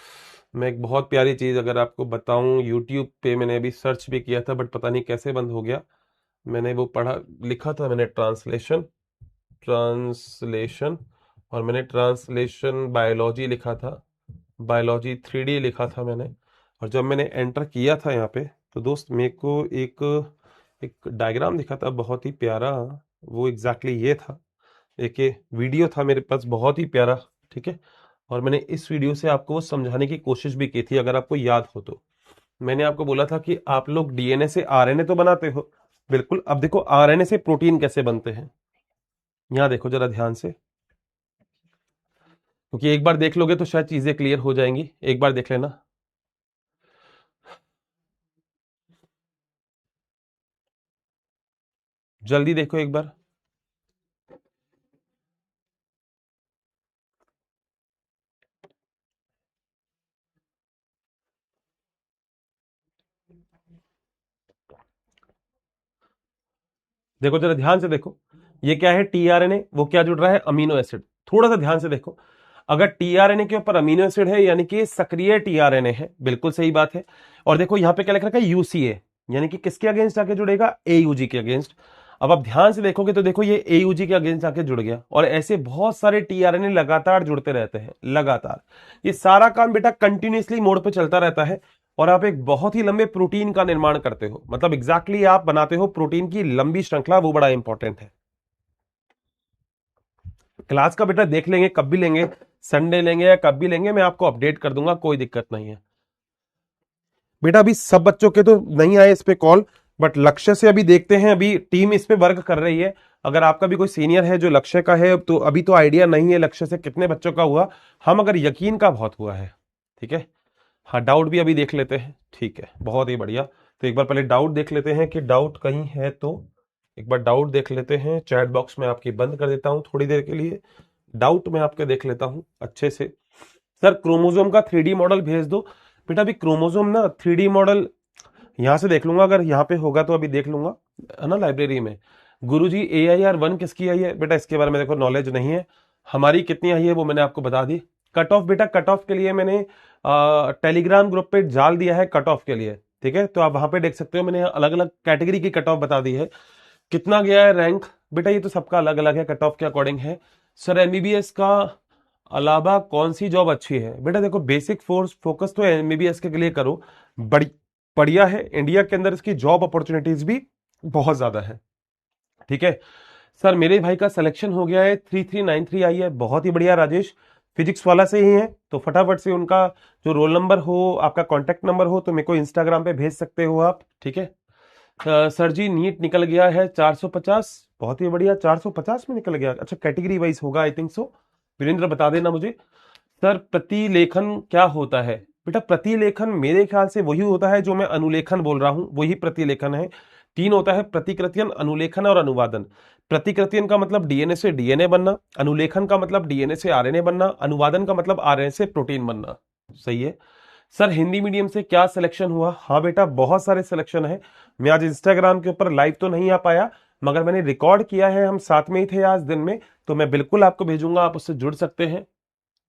मैं एक बहुत प्यारी चीज अगर आपको बताऊं, यूट्यूब पे मैंने अभी सर्च भी किया था बट पता नहीं कैसे बंद हो गया। मैंने वो पढ़ा, लिखा था मैंने ट्रांसलेशन, ट्रांसलेशन, और मैंने ट्रांसलेशन बायोलॉजी लिखा था, बायोलॉजी 3D लिखा था मैंने। और जब मैंने एंटर किया था यहाँ पे, तो दोस्त मेरे को एक एक डायग्राम दिखा था बहुत ही प्यारा, वो एग्जैक्टली ये था। एक ये वीडियो था मेरे पास बहुत ही प्यारा, ठीक है। और मैंने इस वीडियो से आपको वो समझाने की कोशिश भी की थी, अगर आपको याद हो तो। मैंने आपको बोला था कि आप लोग डीएनए से आरएनए तो बनाते हो, बिल्कुल। अब देखो आरएनए से प्रोटीन कैसे बनते हैं, यहां देखो जरा ध्यान से, क्योंकि एक बार देख लोगे तो शायद चीजें क्लियर हो जाएंगी, एक बार देख लेना। जल्दी देखो एक बार। देखो जरा ध्यान से देखो, ये क्या है टीआरएनए, वो क्या जुड़ रहा है अमीनो एसिड। थोड़ा सा ध्यान से देखो, अगर टीआरएनए के ऊपर अमीनो एसिड है यानी कि सक्रिय टीआरएनए है, बिल्कुल सही बात है। और देखो यहां पे क्या लिख रखा है यूसीए, यानी कि किसके अगेंस्ट आके जुड़ेगा, एयूजी के अगेंस्ट। अब आप ध्यान से देखोगे तो देखो ये एयूजी के अगेंस्ट आके जुड़ गया, और ऐसे बहुत सारे टीआरएनए लगातार जुड़ते रहते हैं, लगातार। ये सारा काम बेटा कंटिन्यूसली मोड पे चलता रहता है, और आप एक बहुत ही लंबे प्रोटीन का निर्माण करते हो, मतलब एग्जैक्टली आप बनाते हो प्रोटीन की लंबी श्रृंखला, वो बड़ा इंपॉर्टेंट है। क्लास का बेटा देख लेंगे, कब भी लेंगे, संडे लेंगे या कब भी लेंगे, मैं आपको अपडेट कर दूंगा, कोई दिक्कत नहीं है। बेटा अभी सब बच्चों के तो नहीं आए इस पे कॉल, बट लक्ष्य से अभी देखते हैं, अभी टीम इस पे वर्क कर रही है। अगर आपका भी कोई सीनियर है जो लक्ष्य का है, तो अभी तो आइडिया नहीं है लक्ष्य से कितने बच्चों का हुआ, हम अगर यकीन का बहुत हुआ है, ठीक है। हाँ डाउट भी अभी देख लेते हैं, ठीक है, बहुत ही बढ़िया। तो एक बार पहले डाउट देख लेते हैं कि डाउट कहीं है, तो एक बार डाउट देख लेते हैं। चैट बॉक्स में आपकी बंद कर देता हूं थोड़ी देर के लिए, डाउट में आपके देख लेता हूं अच्छे से। सर क्रोमोजोम का 3D मॉडल भेज दो। बेटा अभी क्रोमोजोम ना 3D मॉडल यहां से देख लूंगा, अगर यहाँ पे होगा तो अभी देख लूंगा, है ना, लाइब्रेरी में। गुरुजी AIR1 किसकी आई है बेटा, इसके बारे में देखो नॉलेज नहीं है। हमारी कितनी आई है वो मैंने आपको बता दी। कट ऑफ बेटा, कट ऑफ के लिए मैंने टेलीग्राम ग्रुप पे डाल दिया है कट ऑफ के लिए, ठीक है। तो आप वहां पे देख सकते हो, मैंने अलग अलग कैटेगरी की कट ऑफ बता दी है, कितना गया है रैंक। बेटा ये तो सबका अलग अलग है, कट ऑफ के अकॉर्डिंग है। सर एमबीबीएस का अलावा कौन सी जॉब अच्छी है, बेटा देखो बेसिक फोर्स फोकस तो एमबीबीएस के लिए करो, बड़ी बढ़िया है, इंडिया के अंदर इसकी जॉब अपॉर्चुनिटीज भी बहुत ज्यादा है, ठीक है। सर मेरे भाई का सिलेक्शन हो गया है, 3393 आई है, बहुत ही बढ़िया राजेश, फिजिक्स वाला से ही है, तो फटाफट से उनका जो रोल नंबर हो, आपका कॉन्टेक्ट नंबर हो, तो मेरे को इंस्टाग्राम पे भेज सकते हो आप, ठीक है। सर जी नीट निकल गया है 450, बहुत ही बढ़िया, 450 में निकल गया, अच्छा कैटेगरी वाइज होगा आई थिंक सो, वीरेंद्र बता देना मुझे। सर प्रतिलेखन क्या होता है, बेटा प्रतिलेखन मेरे ख्याल से वही होता है जो मैं अनुलेखन बोल रहा हूं, वही प्रतिलेखन है। 3 होता है, प्रतिकृतियन, अनुलेखन और अनुवादन। प्रतिकृतियन का मतलब डीएनए से डीएनए बनना, अनुलेखन का मतलब डीएनए से आरएनए बनना, अनुवादन का मतलब आरएनए से प्रोटीन बनना, सही है। सर हिंदी मीडियम से क्या सिलेक्शन हुआ, हाँ बेटा बहुत सारे सिलेक्शन है। मैं आज इंस्टाग्राम के ऊपर लाइव तो नहीं आ पाया, मगर मैंने रिकॉर्ड किया है, हम साथ में ही थे आज दिन में, तो मैं बिल्कुल आपको भेजूंगा, आप उससे जुड़ सकते हैं,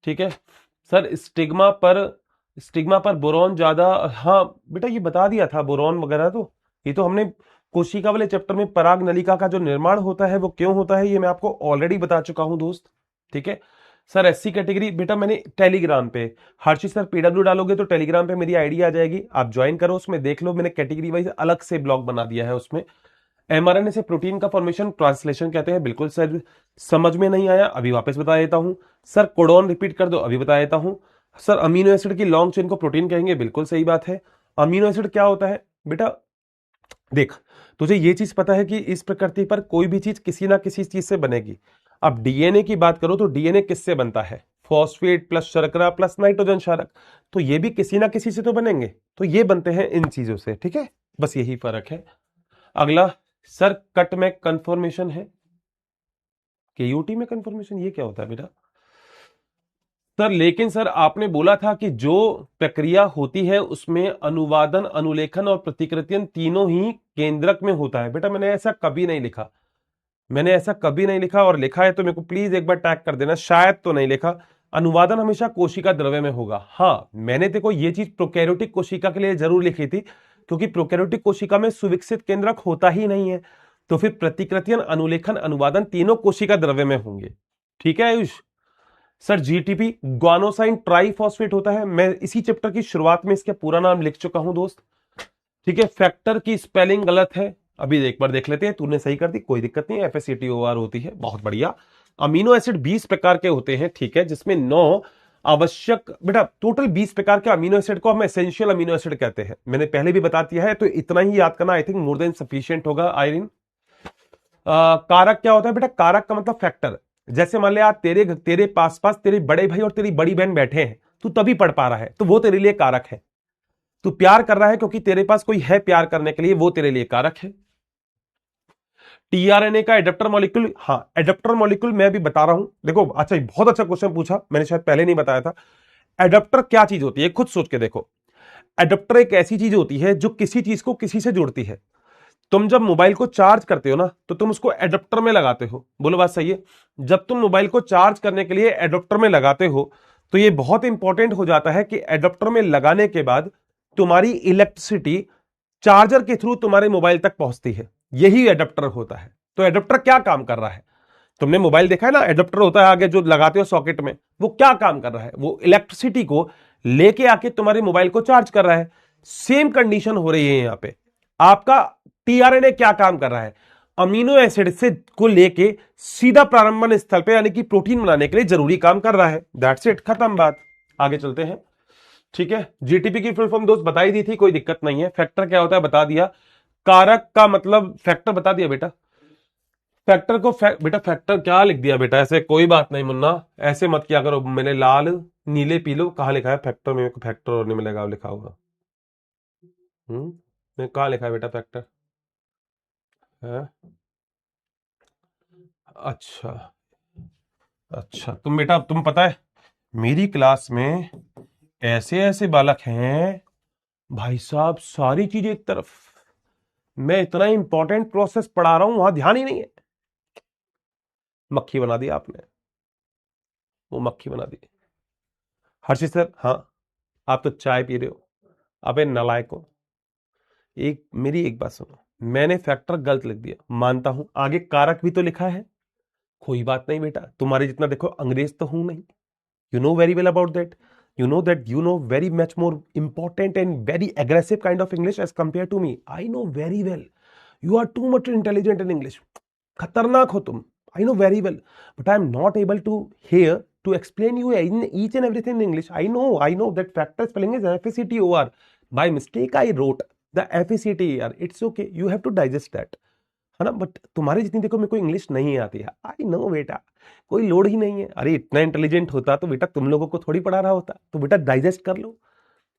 ठीक है। सर स्टिग्मा पर बोरॉन ज्यादा, हाँ बेटा ये बता दिया था बोरॉन वगैरह, तो ये तो हमने कोशिका वाले चैप्टर में पराग नलिका का जो निर्माण होता है वो क्यों होता है, ये मैं आपको ऑलरेडी बता चुका हूं दोस्त, ठीक है। सर एससी कैटेगरी बेटा मैंने टेलीग्राम पे, हर्षित सर पीडब्ल्यू डालोगे तो टेलीग्राम पे मेरी आईडी आ जाएगी, आप ज्वाइन करो, उसमें देख लो, मैंने कैटेगरी वाइज अलग से ब्लॉग बना दिया है। उसमें एमआरएनए से प्रोटीन का फॉर्मेशन ट्रांसलेशन कहते हैं, बिल्कुल सर समझ में नहीं आया, अभी वापस बता देता हूं। सर कोडोन रिपीट कर दो, अभी बता देता हूं। सर अमीनो एसिड की लॉन्ग चेन को प्रोटीन कहेंगे, बिल्कुल सही बात है। अमीनो एसिड क्या होता है बेटा, देख तुझे ये चीज पता है कि इस प्रकृति पर कोई भी चीज किसी ना किसी चीज से बनेगी। अब डीएनए की बात करो तो डीएनए किससे बनता है, फॉस्फेट प्लस शर्करा प्लस नाइट्रोजन क्षारक, तो ये भी किसी ना किसी से तो बनेंगे, तो ये बनते हैं इन चीजों से, ठीक है, बस यही फर्क है। अगला सर कट में कन्फर्मेशन है, केयूटी में कन्फर्मेशन, ये क्या होता है बेटा? सर लेकिन सर आपने बोला था कि जो प्रक्रिया होती है उसमें अनुवादन, अनुलेखन और प्रतिकृतियन तीनों ही केंद्रक में होता है। बेटा मैंने ऐसा कभी नहीं लिखा, मैंने ऐसा कभी नहीं लिखा, और लिखा है तो मेरे को प्लीज एक बार टैग कर देना, शायद तो नहीं लिखा। अनुवादन हमेशा कोशिका द्रव्य में होगा। हाँ मैंने देखो ये चीज प्रोकैरियोटिक कोशिका के लिए जरूर लिखी थी, क्योंकि प्रोकैरियोटिक कोशिका में सुविकसित केंद्रक होता ही नहीं है, तो फिर प्रतिकृतियन, अनुलेखन, अनुवादन तीनों कोशिका द्रव्य में होंगे। ठीक है Ayush? Sir GTP guanosine triphosphate होता है, मैं इसी चैप्टर की शुरुआत में इसका पूरा नाम लिख चुका हूं दोस्त। ठीक है, फैक्टर की स्पेलिंग गलत है, अभी एक बार देख लेते हैं, तूने सही कर दी, कोई दिक्कत नहीं है, FACTOR होती है, बहुत बढ़िया। अमीनो एसिड 20 प्रकार के होते हैं, ठीक है, जिसमें 9 आवश्यक, बेटा टोटल 20 प्रकार के अमीनो एसिड को हम एसेंशियल अमीनो एसिड कहते हैं, मैंने पहले भी बता दिया है, तो इतना ही याद करना I think more than sufficient होगा। आयरन कारक क्या होता है बेटा? कारक का मतलब फैक्टर, जैसे मान लिया तेरे पास तेरे बड़े भाई और तेरी बड़ी बहन बैठे हैं, तू तभी पढ़ पा रहा है, तो वो तेरे लिए कारक है। तू प्यार कर रहा है क्योंकि तेरे पास कोई है प्यार करने के लिए, वो तेरे लिए कारक है। टीआरएनए का एडेप्टर मॉलिक्यूल, हाँ एडेप्टर मॉलिक्यूल मैं भी बता रहा हूं, देखो अच्छा बहुत अच्छा क्वेश्चन पूछा, मैंने शायद पहले नहीं बताया था। एडेप्टर क्या चीज होती है, खुद सोच के देखो। एडेप्टर एक ऐसी चीज होती है जो किसी चीज को किसी से जोड़ती है। तुम जब मोबाइल को चार्ज करते हो ना, तो तुम उसको एडेप्टर में लगाते हो, बोलो बात सही है? जब तुम मोबाइल को चार्ज करने के लिए एडेप्टर में लगाते हो, तो ये बहुत इंपॉर्टेंट हो जाता है कि एडेप्टर में लगाने के बाद तुम्हारी इलेक्ट्रिसिटी चार्जर के थ्रू तुम्हारे मोबाइल तक पहुंचती है, यही एडेप्टर होता है। तो एडेप्टर क्या काम कर रहा है? तुमने मोबाइल देखा है ना, एडेप्टर होता है आगे जो लगाते हो सॉकेट में, वो क्या काम कर रहा है? वो इलेक्ट्रिसिटी को लेके आके तुम्हारे मोबाइल को चार्ज कर रहा है। सेम कंडीशन हो रही है यहां पे। आपका टीआरएनए क्या काम कर रहा है? अमीनो एसिड से को लेके सीधा प्रारंभन स्थल पे यानी कि प्रोटीन बनाने के लिए जरूरी काम कर रहा है। दैट्स इट, खत्म बात, आगे चलते हैं। ठीक है, जीटीपी की फुल फॉर्म दोस्त बताई दी थी, कोई दिक्कत नहीं है। फैक्टर क्या होता है बता दिया, कारक का मतलब फैक्टर बता दिया बेटा। फैक्टर को बेटा फैक्टर क्या लिख दिया बेटा, ऐसे कोई बात नहीं मुन्ना, ऐसे मत किया करो, मैंने लाल नीले पीलो कहा लिखा है फैक्टर में? फैक्टर और नहीं मिलेगा लिखा होगा, मैं कहा लिखा है बेटा फैक्टर है? अच्छा अच्छा, तुम बेटा तुम पता है मेरी क्लास में ऐसे ऐसे बालक हैं भाई साहब, सारी चीजें एक तरफ, मैं इतना इंपॉर्टेंट प्रोसेस पढ़ा रहा हूं वहां ध्यान ही नहीं है। मक्खी बना दिया आपने, वो मक्खी बना दी। हर्षित सर, हाँ आप तो चाय पी रहे हो, अबे नालायक हो। मेरी एक बात सुनो, मैंने फैक्टर गलत लिख दिया मानता हूं, आगे कारक भी तो लिखा है, कोई बात नहीं बेटा, तुम्हारे जितना देखो अंग्रेज तो हूं नहीं, you know very well about that, you know very much more important and very aggressive kind of English as compared to me. I know very well you are too much intelligent in English, खतरनाक हो तुम, I know very well, but I am not able to here to explain you in each and everything in English. I know that factor spelling is FACTOR, by mistake I wrote the FACTER, it's okay, you have to digest that, है ना, but तुम्हारे जितनी देखो मेरे को English नहीं आती है, आई नो बेटा, कोई लोड ही नहीं है। अरे इतना इंटेलिजेंट होता तो बेटा तुम लोगों को थोड़ी पढ़ा रहा होता, तो बेटा डाइजेस्ट कर लो।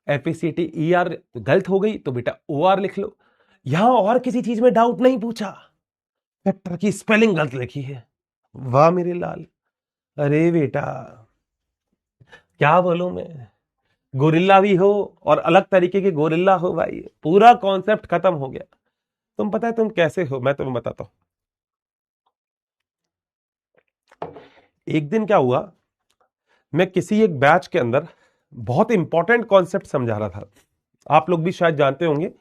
FACTER गलत हो गई तो बेटा OR लिख लो, यहां और किसी चीज में डाउट नहीं पूछा, फैक्टर की स्पेलिंग गलत लिखी है, वाह मेरे लाल। अरे बेटा क्या बोलूं मैं, गोरिल्ला भी हो और अलग तरीके के गोरिल्ला हो भाई, पूरा कॉन्सेप्ट खत्म हो गया। तुम पता है तुम कैसे हो, मैं तुम्हें बताता हूं। एक दिन क्या हुआ, मैं किसी एक बैच के अंदर बहुत इंपॉर्टेंट कॉन्सेप्ट समझा रहा था, आप लोग भी शायद जानते होंगे,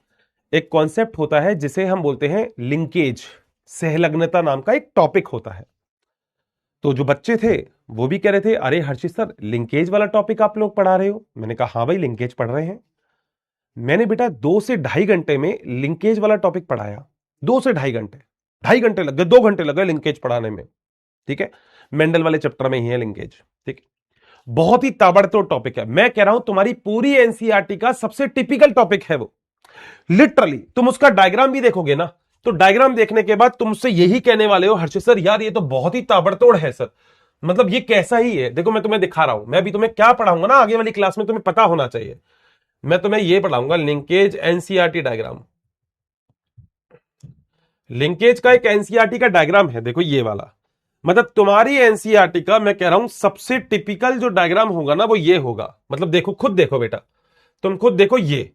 एक कॉन्सेप्ट होता है जिसे हम बोलते हैं लिंकेज, सहलग्नता नाम का एक टॉपिक होता है। तो जो बच्चे थे वो भी कह रहे थे, अरे हर्षित सर लिंकेज वाला टॉपिक आप लोग पढ़ा रहे हो। मैंने कहा हाँ भाई लिंकेज पढ़ रहे हैं। मैंने बेटा 2 से ढाई घंटे में लिंकेज वाला टॉपिक पढ़ाया। 2 से ढाई घंटे, 2.5 घंटे लग गए, 2 घंटे लग गए लिंकेज पढ़ाने में। ठीक है, मेंडल वाले चैप्टर में ही है लिंकेज। ठीक, बहुत ही ताबड़तोड़ टॉपिक है। मैं कह रहा हूं तुम्हारी पूरी एनसीईआरटी का सबसे टिपिकल टॉपिक है वो। लिटरली तुम उसका डायग्राम भी देखोगे ना, तो डायग्राम देखने के बाद तुम उससे यही कहने वाले हो, हर्षित सर यार ये तो बहुत ही ताबड़तोड़ है सर, मतलब ये कैसा ही है। देखो मैं तुम्हें दिखा रहा हूं, मैं अभी तुम्हें क्या पढ़ाऊंगा ना आगे वाली क्लास में तुम्हें पता होना चाहिए। मैं तुम्हें ये पढ़ाऊंगा लिंकेज एनसीईआरटी डायग्राम। लिंकेज का एक एनसीईआरटी का डायग्राम है, देखो ये वाला, मतलब तुम्हारी एनसीईआरटी का मैं कह रहा हूं सबसे टिपिकल जो डायग्राम होगा ना वो ये होगा। मतलब देखो, खुद देखो बेटा, तुम खुद देखो, ये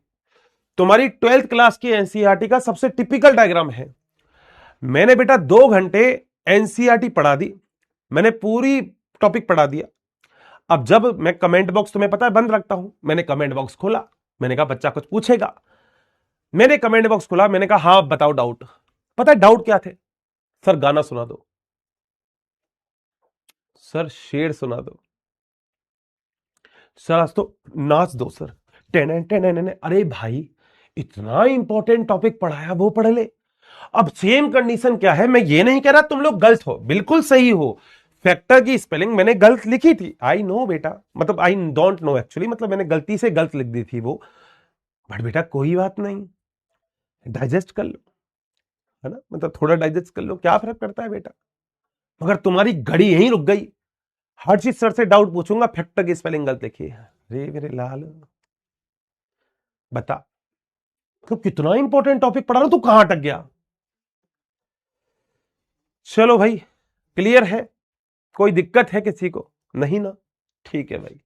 तुम्हारी 12th क्लास की एनसीईआरटी का सबसे टिपिकल डायग्राम है। मैंने बेटा 2 घंटे एनसीईआरटी पढ़ा दी, मैंने पूरी टॉपिक पढ़ा दिया। अब जब मैं कमेंट बॉक्स तुम्हें पता है बंद रखता हूं, मैंने कमेंट बॉक्स खोला, मैंने कहा बच्चा कुछ पूछेगा। मैंने कमेंट बॉक्स खोला, मैंने कहा हाँ बताओ डाउट। पता है डाउट क्या थे? सर गाना सुना दो, सर शेर सुना दो, सर आज तो नाच दो सर, टेन टेन। अरे भाई इतना इंपॉर्टेंट टॉपिक पढ़ाया वो पढ़ ले। अब सेम कंडीशन क्या है, मैं ये नहीं कह रहा तुम लोग गलत हो, बिल्कुल सही हो। फैक्टर की स्पेलिंग मैंने गलत लिखी थी, आई नो बेटा, मतलब आई डोंट नो एक्चुअली, मतलब मैंने गलती से गलत लिख दी थी वो। बट बेटा कोई बात नहीं, डाइजेस्ट कर लो, है ना, मतलब थोड़ा डाइजेस्ट कर लो, क्या फर्क पड़ता है बेटा। मगर तुम्हारी घड़ी यहीं रुक गई। हर चीज सर से डाउट पूछूंगा, फैक्टर की स्पेलिंग गलत लिखी है, अरे मेरे लाल बता, तो कितना इंपॉर्टेंट टॉपिक पढ़ा रहा तू कहां अटक गया। चलो भाई क्लियर है, कोई दिक्कत है किसी को? नहीं ना, ठीक है भाई।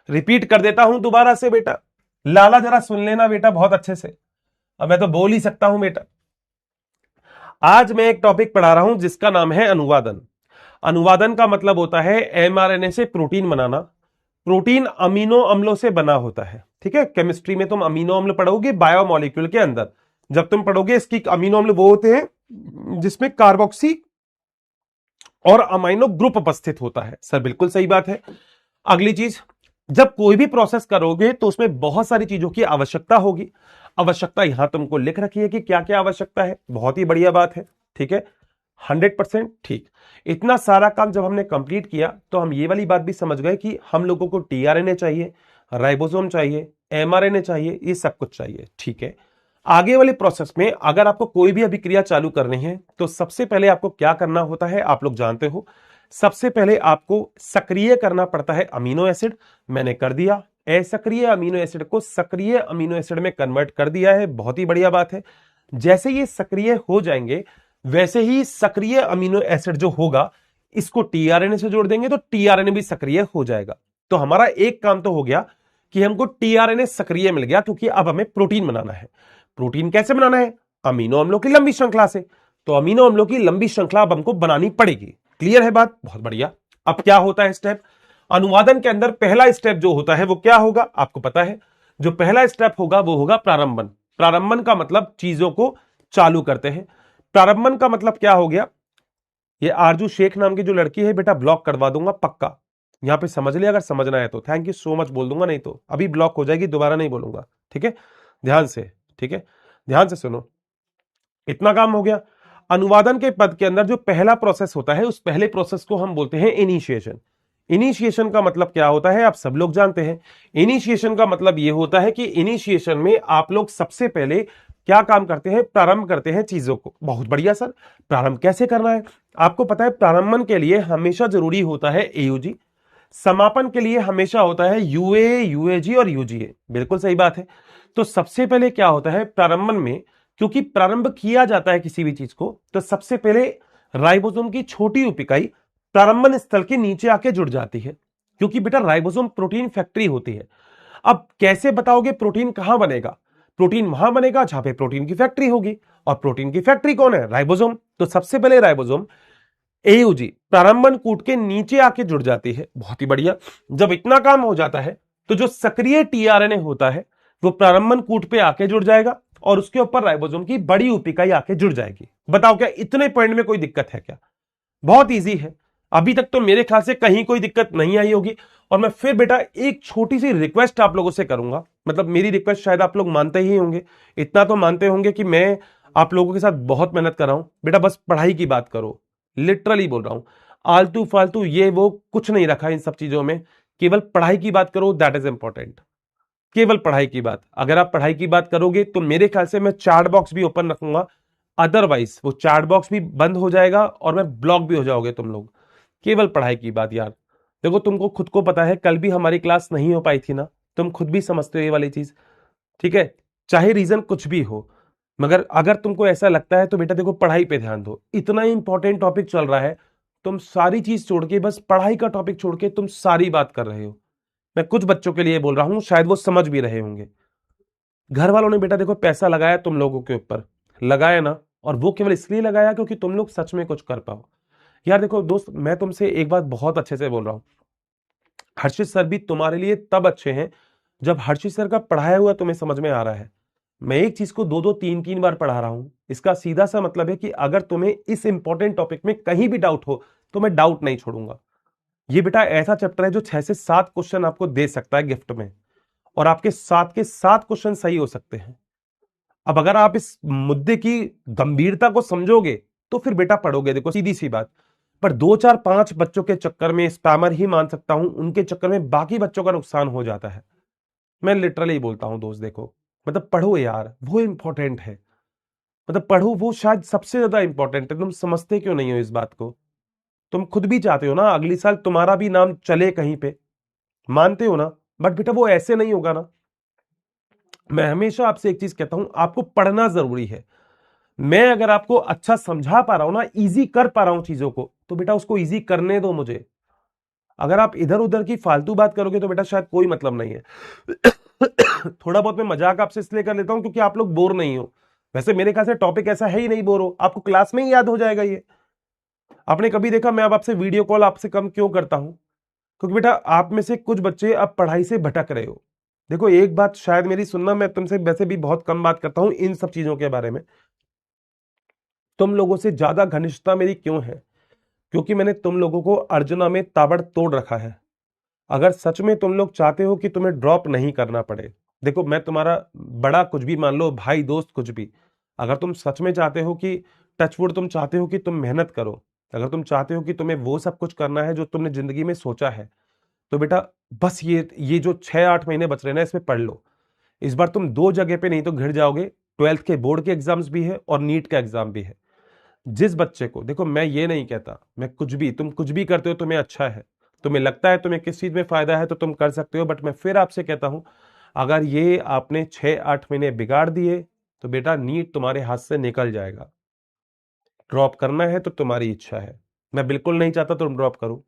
रिपीट कर देता हूं दोबारा से बेटा, लाला जरा सुन लेना बेटा बहुत अच्छे से, अब मैं तो बोल ही सकता हूं बेटा। आज मैं एक टॉपिक पढ़ा रहा हूं जिसका नाम है अनुवादन। अनुवादन का मतलब होता है एमआरएनए से प्रोटीन बनाना। प्रोटीन अमीनो अम्लों से बना होता है। ठीक है, केमिस्ट्री में तुम अमीनो अम्ल पढ़ोगे बायोमोलिक्यूल के अंदर। जब तुम पढ़ोगे इसकी अमीनो अम्ल वो होते हैं जिसमें कार्बोक्सी और अमाइनो ग्रुप उपस्थित होता है। सर बिल्कुल सही बात है। अगली चीज, जब कोई भी प्रोसेस करोगे तो उसमें बहुत सारी चीजों की आवश्यकता होगी। आवश्यकता यहां तुमको लिख रखी है कि क्या क्या आवश्यकता है, बहुत ही बढ़िया बात है। ठीक है, 100% ठीक। इतना सारा काम जब हमने कंप्लीट किया तो हम ये वाली बात भी समझ गए कि हम लोगों को टीआरएनए चाहिए, राइबोसोम चाहिए, एमआरएनए चाहिए, ये सब कुछ चाहिए। ठीक है, आगे वाले प्रोसेस में अगर आपको कोई भी अभिक्रिया चालू करनी है तो सबसे पहले आपको क्या करना होता है, आप लोग जानते हो। सबसे पहले आपको सक्रिय करना पड़ता है अमीनो एसिड। मैंने कर दिया, असक्रिय अमीनो एसिड को सक्रिय अमीनो एसिड में कन्वर्ट कर दिया है, बहुत ही बढ़िया बात है। जैसे ये सक्रिय हो जाएंगे वैसे ही सक्रिय अमीनो एसिड जो होगा इसको टीआरएनए से जोड़ देंगे तो टीआरएनए भी सक्रिय हो जाएगा। तो हमारा एक काम तो हो गया कि हमको टीआरएनए सक्रिय मिल गया, क्योंकि अब हमें प्रोटीन बनाना है। प्रोटीन कैसे बनाना है? अमीनो अम्लों की लंबी श्रृंखला से। तो अमीनो अम्लों की लंबी श्रृंखला अब हमको बनानी पड़ेगी। क्लियर है बात? बहुत बढ़िया। अब क्या होता है स्टेप अनुवादन के अंदर? पहला स्टेप जो होता है वो क्या होगा आपको पता है। जो पहला स्टेप होगा वो होगा प्रारंभन। प्रारंभन का मतलब चीजों को चालू करते हैं। प्रारंभन का मतलब क्या हो गया, ये आरजू शेख नाम की जो लड़की है बेटा ब्लॉक करवा दूंगा पक्का, यहां पे समझ लिया, अगर समझना है तो थैंक यू सो मच बोल दूंगा, नहीं तो अभी ब्लॉक हो जाएगी, दोबारा नहीं बोलूंगा। ठीक है, ध्यान से, ठीक है ध्यान से सुनो। इतना काम हो गया। अनुवादन के पद के अंदर जो पहला प्रोसेस होता है उस पहले प्रोसेस को हम बोलते हैं इनिशिएशन। इनिशिएशन का मतलब क्या होता है आप सब लोग जानते हैं। इनिशिएशन का मतलब यह होता है कि इनिशिएशन में आप लोग सबसे पहले क्या काम करते हैं, प्रारंभ करते हैं चीजों को। बहुत बढ़िया सर, प्रारंभ कैसे करना है? आपको पता है प्रारंभन के लिए हमेशा जरूरी होता है एयूजी, समापन के लिए हमेशा होता है यूए, यूएजी और यूजीए। बिल्कुल सही बात है। तो सबसे पहले क्या होता है प्रारंभन में, क्योंकि प्रारंभ किया जाता है किसी भी चीज को, तो सबसे पहले राइबोसोम की छोटी उप इकाई प्रारंभन स्थल के नीचे आके जुड़ जाती है, क्योंकि बेटा राइबोसोम प्रोटीन फैक्ट्री होती है। अब कैसे बताओगे प्रोटीन कहां बनेगा? प्रोटीन वहां बनेगा जहां पे प्रोटीन की फैक्ट्री होगी, और प्रोटीन की फैक्ट्री कौन है? राइबोसोम। तो सबसे पहले राइबोसोम एयूजी प्रारंभन कूट के नीचे आके जुड़ जाती है। बहुत ही बढ़िया। जब इतना काम हो जाता है तो जो सक्रिय टीआरएनए होता है वो प्रारंभन कूट पे आके जुड़ जाएगा और उसके ऊपर राइबोसोम की बड़ी उप इकाई आके जुड़ जाएगी। बताओ क्या इतने पॉइंट में कोई दिक्कत है क्या? बहुत इजी है। अभी तक तो मेरे ख्याल से कहीं कोई दिक्कत नहीं आई होगी। और मैं फिर बेटा एक छोटी सी रिक्वेस्ट आप लोगों से करूंगा, मतलब मेरी रिक्वेस्ट शायद आप लोग मानते ही होंगे, इतना तो मानते होंगे कि मैं आप लोगों के साथ बहुत मेहनत कर रहा हूं। बेटा बस पढ़ाई की बात करो, लिटरली बोल रहा हूं, आलतू फालतू ये वो कुछ नहीं रखा इन सब चीजों में, केवल पढ़ाई की बात करो, दैट इज इंपॉर्टेंट। केवल पढ़ाई की बात, अगर आप पढ़ाई की बात करोगे तो मेरे ख्याल से मैं चैट बॉक्स भी ओपन रखूंगा, अदरवाइज वो चैट बॉक्स भी बंद हो जाएगा और मैं ब्लॉक भी हो जाओगे तुम लोग। केवल पढ़ाई की बात यार। देखो तुमको खुद को पता है, कल भी हमारी क्लास नहीं हो पाई थी ना, तुम खुद भी समझते हो ये वाली चीज, ठीक है, चाहे रीजन कुछ भी हो। मगर अगर तुमको ऐसा लगता है तो बेटा देखो पढ़ाई पे ध्यान दो, इतना इंपॉर्टेंट टॉपिक चल रहा है, तुम सारी चीज छोड़ के बस पढ़ाई का टॉपिक छोड़ के तुम सारी बात कर रहे हो। मैं कुछ बच्चों के लिए बोल रहा हूं, शायद वो समझ भी रहे होंगे। घर वालों ने बेटा देखो पैसा लगाया तुम लोगों के ऊपर, लगाया ना, और वो केवल इसलिए लगाया क्योंकि तुम लोग सच में कुछ कर पाओ। यार देखो दोस्त, मैं तुमसे एक बात बहुत अच्छे से बोल रहा हूं, हर्षित सर भी तुम्हारे लिए तब अच्छे हैं जब हर्षित सर का पढ़ाया हुआ तुम्हें समझ में आ रहा है। मैं एक चीज को दो दो तीन तीन बार पढ़ा रहा हूं, इसका सीधा सा मतलब है कि अगर तुम्हें इस इंपॉर्टेंट टॉपिक में कहीं भी डाउट हो तो मैं डाउट नहीं छोड़ूंगा। ये बेटा ऐसा चैप्टर है जो 6 से 7 क्वेश्चन आपको दे सकता है गिफ्ट में, और आपके 7 के 7 क्वेश्चन सही हो सकते हैं। अब अगर आप इस मुद्दे की गंभीरता को समझोगे तो फिर बेटा पढ़ोगे, देखो सीधी सी बात। पर 2 4 5 बच्चों के चक्कर में, स्पैमर ही मान सकता हूं, उनके चक्कर में बाकी बच्चों का नुकसान हो जाता है। मैं लिटरली बोलता हूं दोस्त, देखो मतलब पढ़ो यार, वो इंपॉर्टेंट है, मतलब पढ़ो, वो शायद सबसे ज्यादा इंपॉर्टेंट है। तुम समझते क्यों नहीं हो इस बात को? तुम खुद भी चाहते हो ना अगली साल तुम्हारा भी नाम चले कहीं पे, मानते हो ना? बट बेटा वो ऐसे नहीं होगा ना। मैं हमेशा आपसे एक चीज कहता हूं, आपको पढ़ना जरूरी है। मैं अगर आपको अच्छा समझा पा रहा हूं ना, इजी कर पा रहा हूं चीजों को, तो बेटा उसको इजी करने दो मुझे। अगर आप इधर उधर की फालतू बात करोगे तो बेटा शायद कोई मतलब नहीं है। थोड़ा बहुत मैं मजाक आपसे इसलिए कर लेता हूं क्योंकि आप लोग बोर नहीं हो। वैसे मेरे ख्याल से टॉपिक ऐसा है ही नहीं बोर हो, आपको क्लास में ही याद हो जाएगा ये। आपने कभी देखा मैं अब आपसे वीडियो कॉल आपसे कम क्यों करता हूं? क्योंकि बेटा आप में से कुछ बच्चे अब पढ़ाई से भटक रहे हो। देखो एक बात शायद मेरी सुनना, मैं तुमसे वैसे भी बहुत कम बात करता हूं इन सब चीजों के बारे में। तुम लोगों से ज्यादा घनिष्ठता मेरी क्यों है? क्योंकि मैंने तुम लोगों को अर्जुना में ताबड़तोड़ रखा है। अगर सच में तुम लोग चाहते हो कि तुम्हें ड्रॉप नहीं करना पड़े, देखो मैं तुम्हारा बड़ा कुछ भी मान लो, भाई दोस्त कुछ भी, अगर तुम सच में चाहते हो कि टचवुड तुम चाहते हो कि तुम मेहनत करो, अगर तुम चाहते हो कि तुम्हें वो सब कुछ करना है जो तुमने जिंदगी में सोचा है, तो बेटा बस ये जो 6 8 महीने बच रहे ना, इसमें पढ़ लो। इस बार तुम दो जगह पे नहीं तो घिर जाओगे, ट्वेल्थ के बोर्ड के एग्जाम्स भी है और नीट का एग्जाम भी है। जिस बच्चे को, देखो मैं ये नहीं कहता, मैं कुछ भी, तुम कुछ भी करते हो तुम्हें अच्छा है, तुम्हें लगता है तुम्हें किस चीज में फायदा है तो तुम कर सकते हो, बट मैं फिर आपसे कहता हूं, अगर ये आपने 6 8 महीने बिगाड़ दिए तो बेटा नीट तुम्हारे हाथ से निकल जाएगा। ड्रॉप करना है तो तुम्हारी इच्छा है, मैं बिल्कुल नहीं चाहता तुम ड्रॉप करो।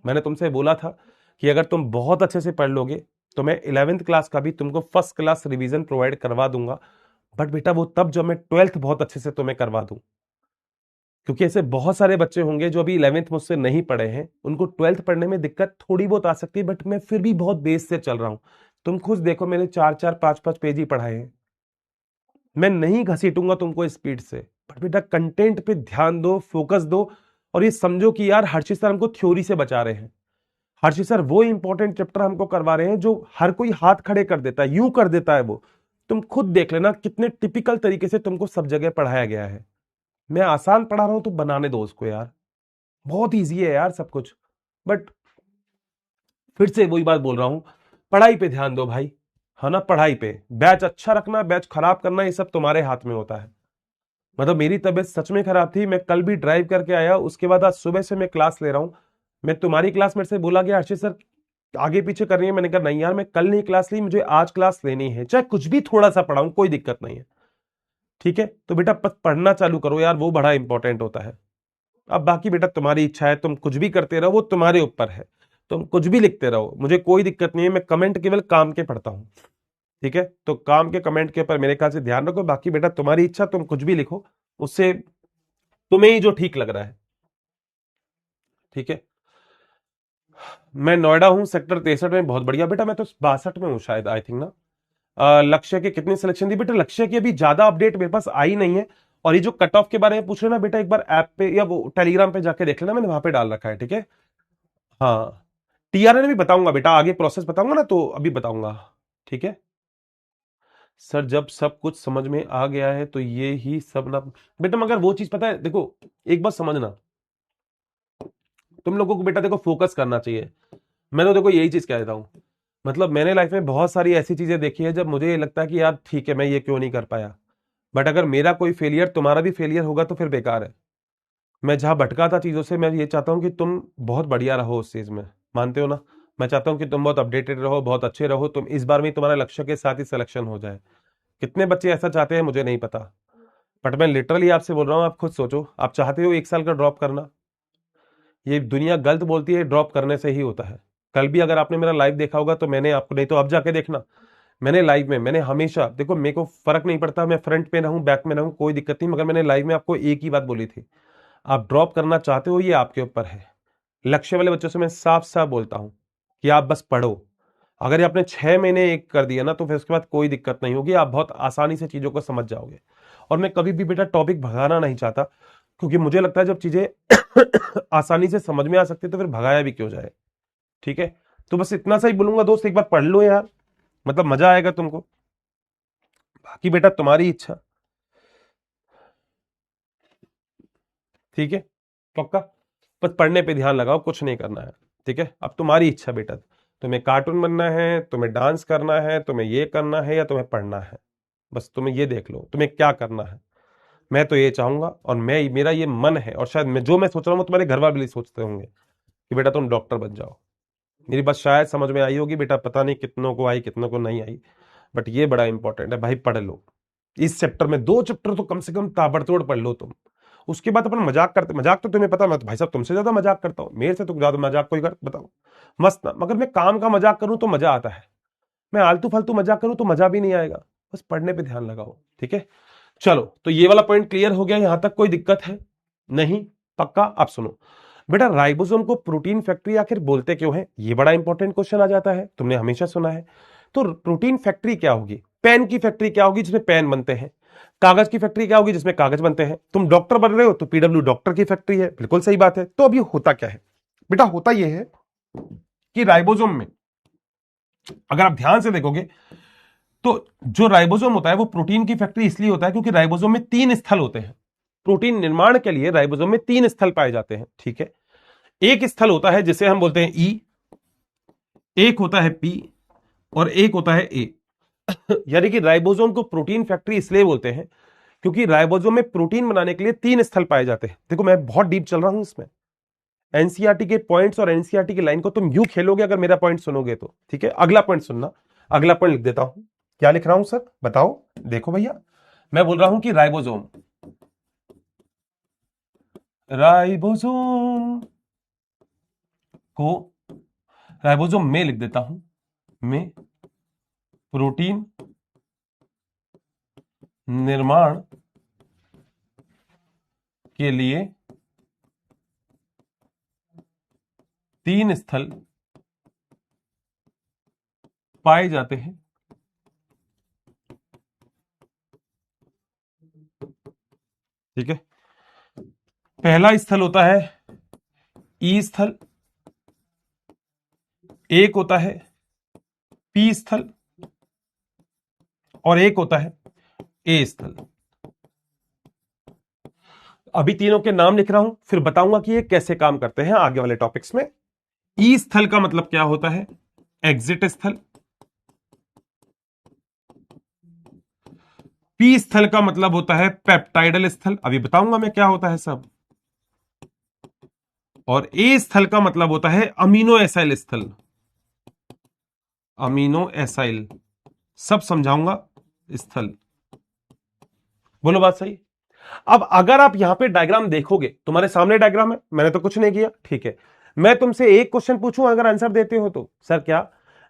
मैंने तुमसे बोला था कि अगर तुम बहुत अच्छे से पढ़ लोगे तो मैं 11वीं क्लास का भी तुमको फर्स्ट क्लास रिवीजन प्रोवाइड करवा दूंगा। बट बेटा वो तब जब मैं 12th बहुत अच्छे से तुम्हें करवा दूं, क्योंकि ऐसे बहुत सारे बच्चे होंगे जो अभी 11th मुझसे नहीं पढ़े हैं, उनको 12th पढ़ने में दिक्कत थोड़ी बहुत आ सकती है, बट मैं फिर भी बहुत बेस से चल रहा हूं। तुम खुद देखो, मैंने 4 4 5 5 पेज ही पढ़ाए हैं। मैं नहीं घसीटूंगा तुमको स्पीड से, बट बेटा कंटेंट पे ध्यान दो, फोकस दो। और ये समझो कि यार हर्षित सर हमको थ्योरी से बचा रहे हैं, हर्षित सर वो इंपॉर्टेंट चैप्टर हमको करवा रहे हैं जो हर कोई हाथ खड़े कर देता है, यूं कर देता है वो। तुम खुद देख लेना कितने टिपिकल तरीके से तुमको सब जगह पढ़ाया गया है। मैं आसान पढ़ा रहा हूं तो बनाने दो उसको यार, बहुत ईजी है यार सब कुछ। बट फिर से वही बात बोल रहा हूं, पढ़ाई पे ध्यान दो भाई, है ना? पढ़ाई पे, बैच अच्छा रखना, बैच खराब करना, ये सब तुम्हारे हाथ में होता है। मतलब मेरी तबीयत सच में खराब थी, मैं कल भी ड्राइव करके आया, उसके बाद आज सुबह से मैं क्लास ले रहा हूं। मैं तुम्हारी क्लास मेरे से बोला गया हर्षित सर आगे पीछे करनी है, मैंने कहा नहीं यार, मैं कल नहीं क्लास ली, मुझे आज क्लास लेनी है, चाहे कुछ भी थोड़ा सा पढ़ाऊं, कोई दिक्कत नहीं है। ठीक है, तो बेटा पढ़ना चालू करो यार, वो बड़ा इंपॉर्टेंट होता है। अब बाकी बेटा तुम्हारी इच्छा है, तुम कुछ भी करते रहो, वो तुम्हारे ऊपर है। तुम कुछ भी लिखते रहो, मुझे कोई दिक्कत नहीं है, मैं कमेंट केवल काम के पढ़ता हूं। ठीक है, तो काम के कमेंट के ऊपर मेरे ख्याल से ध्यान रखो, बाकी बेटा तुम्हारी इच्छा, तुम कुछ भी लिखो, उससे तुम्हें ही जो ठीक लग रहा है। ठीक है, मैं नोएडा हूं, सेक्टर 63 में। बहुत बढ़िया बेटा, मैं तो 62 में हूं शायद, आई थिंक ना। लक्ष्य के कितनी सिलेक्शन दी बेटा? लक्ष्य की अभी ज्यादा अपडेट मेरे पास आई नहीं है, और ये जो कट ऑफ के बारे में पूछ रहे ना बेटा, एक बार ऐप पे या वो टेलीग्राम पे जाके देख लेना, मैंने वहां पे डाल रखा है, ठीक है। हाँ, टीआरएन भी बताऊंगा बेटा, आगे प्रोसेस बताऊंगा ना, तो अभी बताऊंगा, ठीक है। सर जब सब कुछ समझ में आ गया है तो ये ही सब ना बेटा, मगर वो चीज पता है, देखो एक बात समझना, तुम लोगों को बेटा देखो फोकस करना चाहिए। मैं तो देखो यही चीज कह देता हूं, मतलब मैंने लाइफ में बहुत सारी ऐसी चीजें देखी है जब मुझे ये लगता है कि यार ठीक है मैं ये क्यों नहीं कर पाया, बट अगर मेरा कोई फेलियर तुम्हारा भी फेलियर होगा तो फिर बेकार है। मैं जहां भटका था चीजों से, मैं ये चाहता हूं कि तुम बहुत बढ़िया रहो उस चीज में, मानते हो ना। मैं चाहता हूं कि तुम बहुत अपडेटेड रहो, बहुत अच्छे रहो, तुम इस बार में तुम्हारा लक्ष्य के साथ ही सिलेक्शन हो जाए। कितने बच्चे ऐसा चाहते हैं मुझे नहीं पता, बट मैं लिटरली आपसे बोल रहा हूं, आप खुद सोचो, आप चाहते हो 1 साल का ड्रॉप करना? ये दुनिया गलत बोलती है, ड्रॉप करने से ही होता है। कल भी अगर आपने मेरा लाइव देखा होगा तो मैंने आपको, नहीं तो अब जाके देखना, मैंने लाइव में, मैंने हमेशा, देखो मेरे को फर्क नहीं पड़ता मैं फ्रंट में रहूं बैक में रहूं, कोई दिक्कत नहीं, मगर मैंने लाइव में आपको एक ही बात बोली थी, आप ड्रॉप करना चाहते हो ये आपके ऊपर है। लक्ष्य वाले बच्चों से मैं साफ साफ बोलता हूं कि आप बस पढ़ो। अगर ये आपने 6 महीने एक कर दिया ना तो फिर उसके बाद कोई दिक्कत नहीं होगी, आप बहुत आसानी से चीजों को समझ जाओगे। और मैं कभी भी बेटा टॉपिक भगाना नहीं चाहता, क्योंकि मुझे लगता है जब चीजें आसानी से समझ में आ सकती है तो फिर भगाया भी क्यों जाए, ठीक है। तो बस इतना सा ही बोलूंगा दोस्त, एक बार पढ़ लो यार, मतलब मजा आएगा तुमको, बाकी बेटा तुम्हारी इच्छा, ठीक है। पक्का, बस पढ़ने पे ध्यान लगाओ, कुछ नहीं करना है, ठीक है। अब तुम्हारी इच्छा बेटा, तुम्हें कार्टून बनना है, तुम्हें डांस करना है, तुम्हें ये करना है, या तुम्हें पढ़ना है, बस तुम्हें ये देख लो तुम्हें क्या करना है। मैं तो ये चाहूंगा, और मैं, मेरा ये मन है, और शायद मैं जो मैं सोच रहा हूँ तुम्हारे घर वाले भी सोचते होंगे कि बेटा तुम डॉक्टर बन जाओ। मेरी बात शायद समझ में आई होगी बेटा, पता नहीं कितनों को आई कितनों को नहीं आई, बट ये बड़ा इंपॉर्टेंट है भाई, पढ़ लो। इस चैप्टर में 2 चैप्टर तो कम से कम ताबड़तोड़ पढ़ लो तुम। उसके बाद अपन मजाक करते, मजाक तो तुम्हें पता, मैं तो भाई साहब तुमसे ज्यादा मजाक करता हूँ, मेरे से तो ज्यादा मजाक कोई कर बताओ, मस्त ना। मगर मैं काम का मजाक करूं तो मजा आता है, मैं आलतू फालतू मजाक करूं तो मजा भी नहीं आएगा। बस पढ़ने पे ध्यान लगाओ, ठीक है। चलो, तो ये वाला पॉइंट क्लियर हो गया, यहां तक कोई दिक्कत है नहीं? पक्का। अब सुनो बेटा, राइबोसोम को प्रोटीन फैक्ट्री आखिर बोलते क्यों है, ये बड़ा इंपॉर्टेंट क्वेश्चन आ जाता है, तुमने हमेशा सुना है। तो प्रोटीन फैक्ट्री क्या होगी? पेन की फैक्ट्री क्या होगी जिसमें पेन बनते हैं? कागज की फैक्ट्री क्या होगी जिसमें कागज बनते हैं? तुम डॉक्टर बन रहे हो तो पीडब्ल्यू डॉक्टर की फैक्ट्री है, बिल्कुल सही बात है। तो अभी होता क्या है बेटा? होता यह है कि राइबोसोम में अगर आप ध्यान से देखोगे तो जो राइबोसोम होता है वो प्रोटीन की फैक्ट्री इसलिए होता है क्योंकि राइबोसोम में 3 स्थल होते हैं। प्रोटीन निर्माण के लिए राइबोसोम में 3 स्थल पाए जाते हैं, ठीक है। एक स्थल होता है जिसे हम बोलते हैं ई, एक होता है पी, और एक होता है ए। यानी कि राइबोसोम को प्रोटीन फैक्ट्री इसलिए बोलते हैं क्योंकि राइबोसोम में प्रोटीन बनाने के लिए 3 स्थल पाए जाते हैं। देखो मैं बहुत डीप चल रहा हूं इसमें, एनसीईआरटी के पॉइंट्स और एनसीईआरटी की लाइन को तुम यूं खेलोगे अगर मेरा पॉइंट सुनोगे तो, ठीक है। अगला पॉइंट सुनना, अगला पॉइंट लिख देता हूं। क्या लिख रहा हूं सर बताओ? देखो भैया, मैं बोल रहा हूं कि राइबोसोम, राइबोसोम को, राइबोसोम में लिख देता हूं, में प्रोटीन निर्माण के लिए 3 स्थल पाए जाते हैं, ठीक है। पहला स्थल होता है ई स्थल, एक होता है पी स्थल, और एक होता है ए स्थल। अभी तीनों के नाम लिख रहा हूं, फिर बताऊंगा कि ये कैसे काम करते हैं आगे वाले टॉपिक्स में। ई स्थल का मतलब क्या होता है? एग्जिट स्थल। पी स्थल का मतलब होता है पेप्टाइडल स्थल, अभी बताऊंगा मैं क्या होता है सब। और ए स्थल का मतलब होता है अमीनो एसाइल स्थल, अमीनो एसाइल, सब समझाऊंगा स्थल। बोलो बात सही? अब अगर आप यहां पे डायग्राम देखोगे, तुम्हारे सामने डायग्राम है, मैंने तो कुछ नहीं किया, ठीक है। मैं तुमसे एक क्वेश्चन पूछूं, अगर आंसर देते हो तो सर क्या,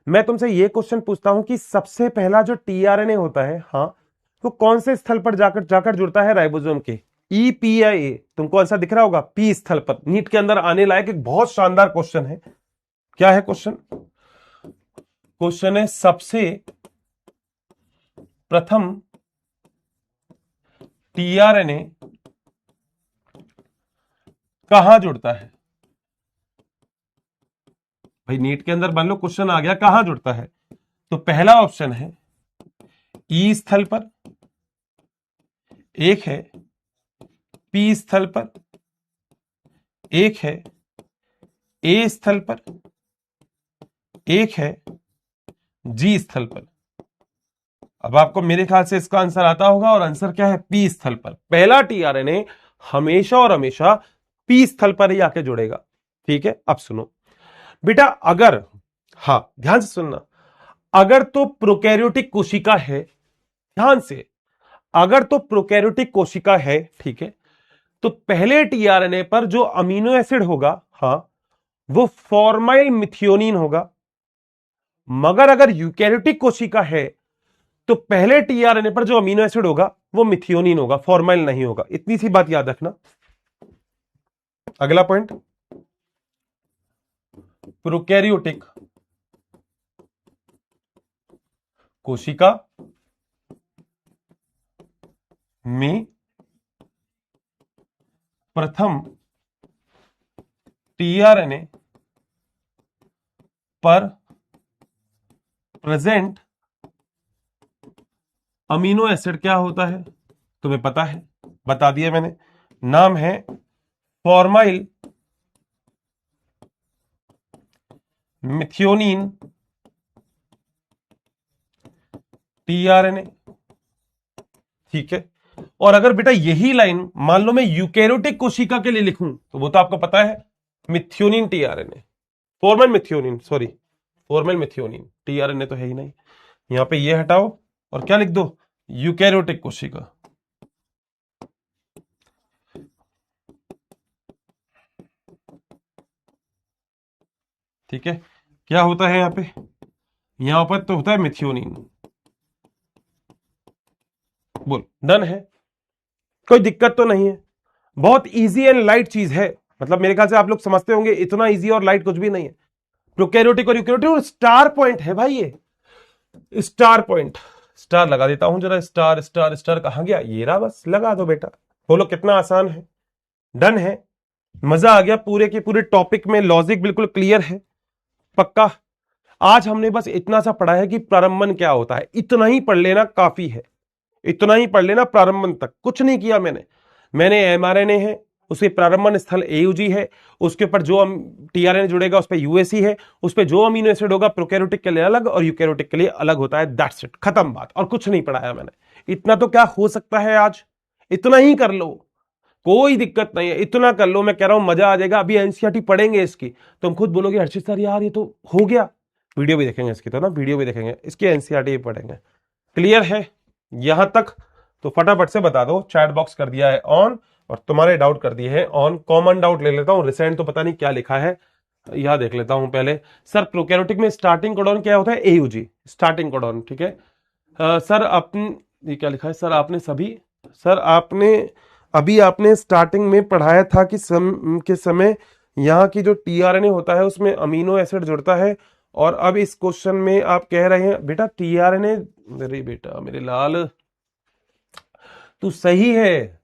मैं तुमसे ये क्वेश्चन पूछता हूं कि सबसे पहला जो टीआरएनए होता है, हाँ, तो कौन से स्थल पर जाकर जाकर जुड़ता है राइबोसोम के? ई, पी या ए? तुमको आंसर दिख रहा होगा, पी स्थल पर। नीट के अंदर आने लायक एक बहुत शानदार क्वेश्चन है। क्या है क्वेश्चन? क्वेश्चन है सबसे प्रथम टीआरएनए कहां जुड़ता है? भाई नीट के अंदर मान लो क्वेश्चन आ गया कहां जुड़ता है, तो पहला ऑप्शन है ई स्थल पर, एक है पी स्थल पर, एक है ए स्थल पर, एक है जी स्थल पर। अब आपको मेरे ख्याल से इसका आंसर आता होगा, और आंसर क्या है? पी स्थल पर। पहला टीआरएनए हमेशा और हमेशा पी स्थल पर ही आके जुड़ेगा। ठीक है, अब सुनो बेटा, अगर, हां ध्यान से सुनना, अगर तो प्रोकैरियोटिक कोशिका है, ध्यान से, अगर तो प्रोकैरियोटिक कोशिका है, ठीक है, तो पहले टीआरएनए पर जो अमीनो एसिड होगा, हां, वो फॉर्माइल मिथियोनिन होगा। मगर अगर यूकैरियोटिक कोशिका है तो पहले टीआरएनए पर जो अमीनो एसिड होगा वो मिथियोनिन होगा, फॉर्माइल नहीं होगा। इतनी सी बात याद रखना। अगला पॉइंट, प्रोकैरियोटिक कोशिका में प्रथम टीआरएनए पर प्रेजेंट अमीनो एसिड क्या होता है? तुम्हें पता है, बता दिया मैंने, नाम है फॉर्माइल मिथियोनिन टीआरएनए। ठीक है, और अगर बेटा यही लाइन मान लो मैं यूकैरियोटिक कोशिका के लिए लिखूं, तो वो तो आपको पता है methionine tRNA, formal methionine, sorry formal methionine, tRNA तो है ही नहीं। यहां पे ये हटाओ और क्या लिख दो? यूकैरियोटिक कोशिका। ठीक है, क्या होता है यहां पे? यहां पर तो होता है मिथियोनिन। बोल, डन है, कोई दिक्कत तो नहीं है, बहुत इजी एंड लाइट चीज है। मतलब मेरे ख्याल से आप लोग समझते होंगे इतना इजी और लाइट कुछ भी नहीं है। प्रोकैरियोटिक और यूकैरियोटिक, और स्टार पॉइंट है भाई, ये स्टार पॉइंट, स्टार लगा देता हूं जरा, स्टार स्टार स्टार कहां गया? ये रहा, बस लगा दो बेटा। बोलो कितना आसान है, डन है, मजा आ गया। पूरे के पूरे टॉपिक में लॉजिक बिल्कुल क्लियर है, पक्का। आज हमने बस इतना सा पढ़ा है कि प्रारंभन क्या होता है, इतना ही पढ़ लेना काफी है, इतना ही पढ़ लेना प्रारंभन तक। कुछ नहीं किया मैंने एमआरएनए है, उसके प्रारंभन स्थल एयूजी है, उसके ऊपर जो टीआरएनए जुड़ेगा उस पर यूएसी है, उस पर जो अमीनो एसिड होगा प्रोकैरियोटिक के लिए अलग और यूकैरियोटिक के लिए अलग होता है। दैट्स इट, खत्म बात, और कुछ नहीं पढ़ाया मैंने। इतना तो क्या हो सकता है आज, इतना ही कर लो, कोई दिक्कत नहीं है, इतना कर लो। मैं कह रहा हूं मजा आ जाएगा। अभी एनसीईआरटी पढ़ेंगे इसकी, तुम खुद बोलोगे हर्षित सर यार ये तो हो गया। वीडियो भी देखेंगे इसकी, तो ना वीडियो भी देखेंगे इसकी, एनसीईआरटी भी पढ़ेंगे। क्लियर है यहां तक? तो फटाफट से बता दो, चैट बॉक्स कर दिया है ऑन और तुम्हारे डाउट कर दिए हैं ऑन। कॉमन डाउट ले लेता हूं, रिसेंट तो पता नहीं क्या लिखा है, यहां देख लेता हूं पहले। सर प्रोकैरियोटिक में स्टार्टिंग कोडॉन क्या होता है? AUG, starting codon. ठीक है सर, अपने ये क्या लिखा है? सर आपने सभी, सर आपने अभी आपने स्टार्टिंग में पढ़ाया था कि के समय यहाँ की जो टीआरएनए होता है उसमें अमीनो एसिड जुड़ता है, और अब इस क्वेश्चन में आप कह रहे हैं बेटा टीआरएनए, अरे बेटा मेरे लाल, तू सही है,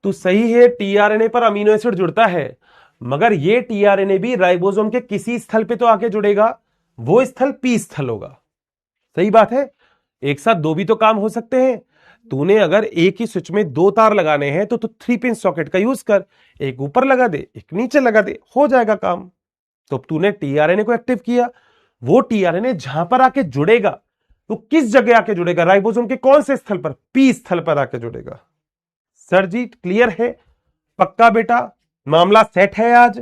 तू सही है, टीआरएनए पर अमीनो एसिड जुड़ता है, मगर ये टीआरएनए भी राइबोसोम के किसी स्थल पे तो आके जुड़ेगा, वो स्थल पी स्थल होगा। सही बात है, एक साथ दो भी तो काम हो सकते हैं। तूने अगर एक ही स्विच में दो तार लगाने हैं तो 3 पिन सॉकेट का यूज कर, एक ऊपर लगा दे एक नीचे लगा दे, हो जाएगा काम। तो तूने टीआरएनए को एक्टिव किया, वो टीआरएनए जहां पर आके जुड़ेगा, तो किस जगह आके जुड़ेगा? राइबोसोम के कौन से स्थल पर? पी स्थल पर आके जुड़ेगा। सर जी क्लियर है, पक्का बेटा, मामला सेट है आज?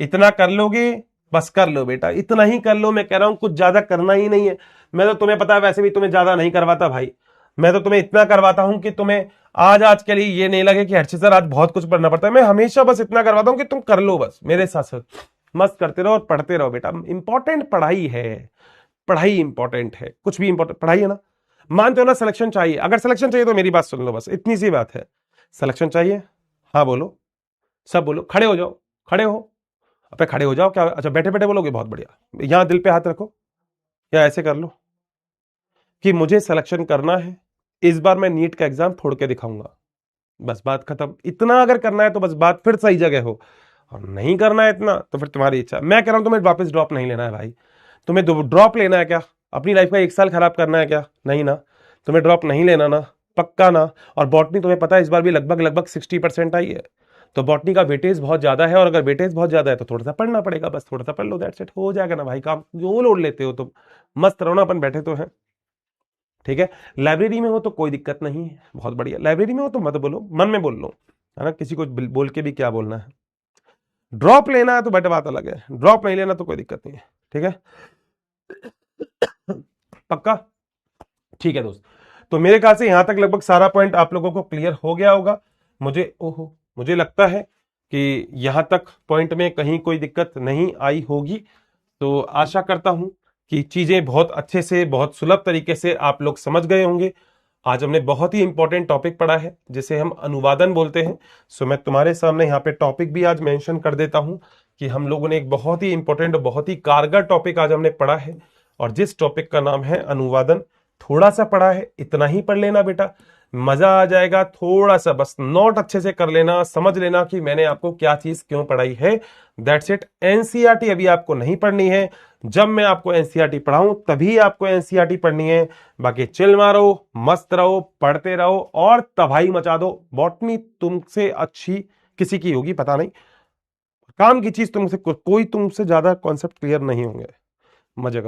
इतना कर लोगे? बस कर लो बेटा, इतना ही कर लो। मैं कह रहा हूं कुछ ज्यादा करना ही नहीं है। मैं तो तुम्हें पता है वैसे भी तुम्हें ज्यादा नहीं करवाता भाई, मैं तो तुम्हें इतना करवाता हूं कि तुम्हें आज के लिए ये नहीं लगे कि हर्षित सर आज बहुत कुछ पढ़ना पड़ता है। मैं हमेशा बस इतना करवाता हूं कि तुम कर लो, बस मेरे साथ साथ मस्त करते रहो और पढ़ते रहो बेटा। इंपॉर्टेंट पढ़ाई है, पढ़ाई इंपॉर्टेंट है, कुछ भी इंपॉर्टेंट पढ़ाई है ना। मानते हो ना सिलेक्शन चाहिए? अगर सिलेक्शन चाहिए तो मेरी बात सुन लो, बस इतनी सी बात है। सिलेक्शन चाहिए? हाँ बोलो, सब बोलो, खड़े हो जाओ, खड़े हो, अब खड़े हो जाओ। क्या अच्छा बैठे बैठे बोलोगे? बहुत बढ़िया, यहां दिल पे हाथ रखो या ऐसे कर लो कि मुझे सिलेक्शन करना है, इस बार मैं नीट का एग्जाम फोड़ के दिखाऊंगा। बस बात खत्म। इतना अगर करना है तो बस बात फिर सही जगह हो, और नहीं करना है इतना तो फिर तुम्हारी इच्छा। मैं कह रहा हूं तुम्हें वापस ड्रॉप नहीं लेना है भाई। तुम्हें ड्रॉप लेना है क्या? अपनी लाइफ का 1 साल खराब करना है क्या? नहीं ना, तुम्हें ड्रॉप नहीं लेना ना, पक्का ना। और बॉटनी तुम्हें पता है इस बार भी लगभग लगभग 60% आई है, तो बॉटनी का वेटेज बहुत ज्यादा है, और अगर वेटेज बहुत ज्यादा है तो थोड़ा सा पढ़ना पड़ेगा, बस थोड़ा सा पढ़ लो, दैट्स इट, हो जाएगा ना भाई काम। जो लोड लेते हो तुम, मस्त रहो ना, अपन बैठे तो हैं। ठीक है, लाइब्रेरी में हो तो कोई दिक्कत नहीं है, बहुत बढ़िया। लाइब्रेरी में हो तो मत बोलो, मन में बोल लो, है ना, किसी को बोल के भी क्या बोलना है। ड्रॉप लेना है तो बेटा बात अलग है, ड्रॉप नहीं लेना तो कोई दिक्कत नहीं है। ठीक है, पक्का? ठीक है दोस्त, तो मेरे ख्याल से यहां तक लगभग सारा पॉइंट आप लोगों को क्लियर हो गया होगा। मुझे लगता है कि यहां तक पॉइंट में कहीं कोई दिक्कत नहीं आई होगी। तो आशा करता हूं कि चीजें बहुत अच्छे से, बहुत सुलभ तरीके से आप लोग समझ गए होंगे। आज हमने बहुत ही इंपॉर्टेंट टॉपिक पढ़ा है जिसे हम अनुवादन बोलते हैं। सो मैं तुम्हारे सामने यहाँ पे टॉपिक भी आज मेंशन कर देता हूं कि हम लोगों ने एक बहुत ही इंपॉर्टेंट और बहुत ही कारगर टॉपिक आज हमने पढ़ा है, और जिस टॉपिक का नाम है अनुवादन। थोड़ा सा पढ़ा है, इतना ही पढ़ लेना बेटा, मजा आ जाएगा। थोड़ा सा बस नोट अच्छे से कर लेना, समझ लेना कि मैंने आपको क्या चीज क्यों पढ़ाई है, दैट्स इट। एनसीईआरटी अभी आपको नहीं पढ़नी है, जब मैं आपको एनसीईआरटी पढ़ाऊं तभी आपको एनसीईआरटी पढ़नी है। बाकी चिल मारो, मस्त रहो, पढ़ते रहो और तबाही मचा दो। बॉटनी तुमसे अच्छी किसी की होगी पता नहीं, काम की चीज तुमसे कोई तुमसे ज्यादा कॉन्सेप्ट क्लियर नहीं होंगे। मजे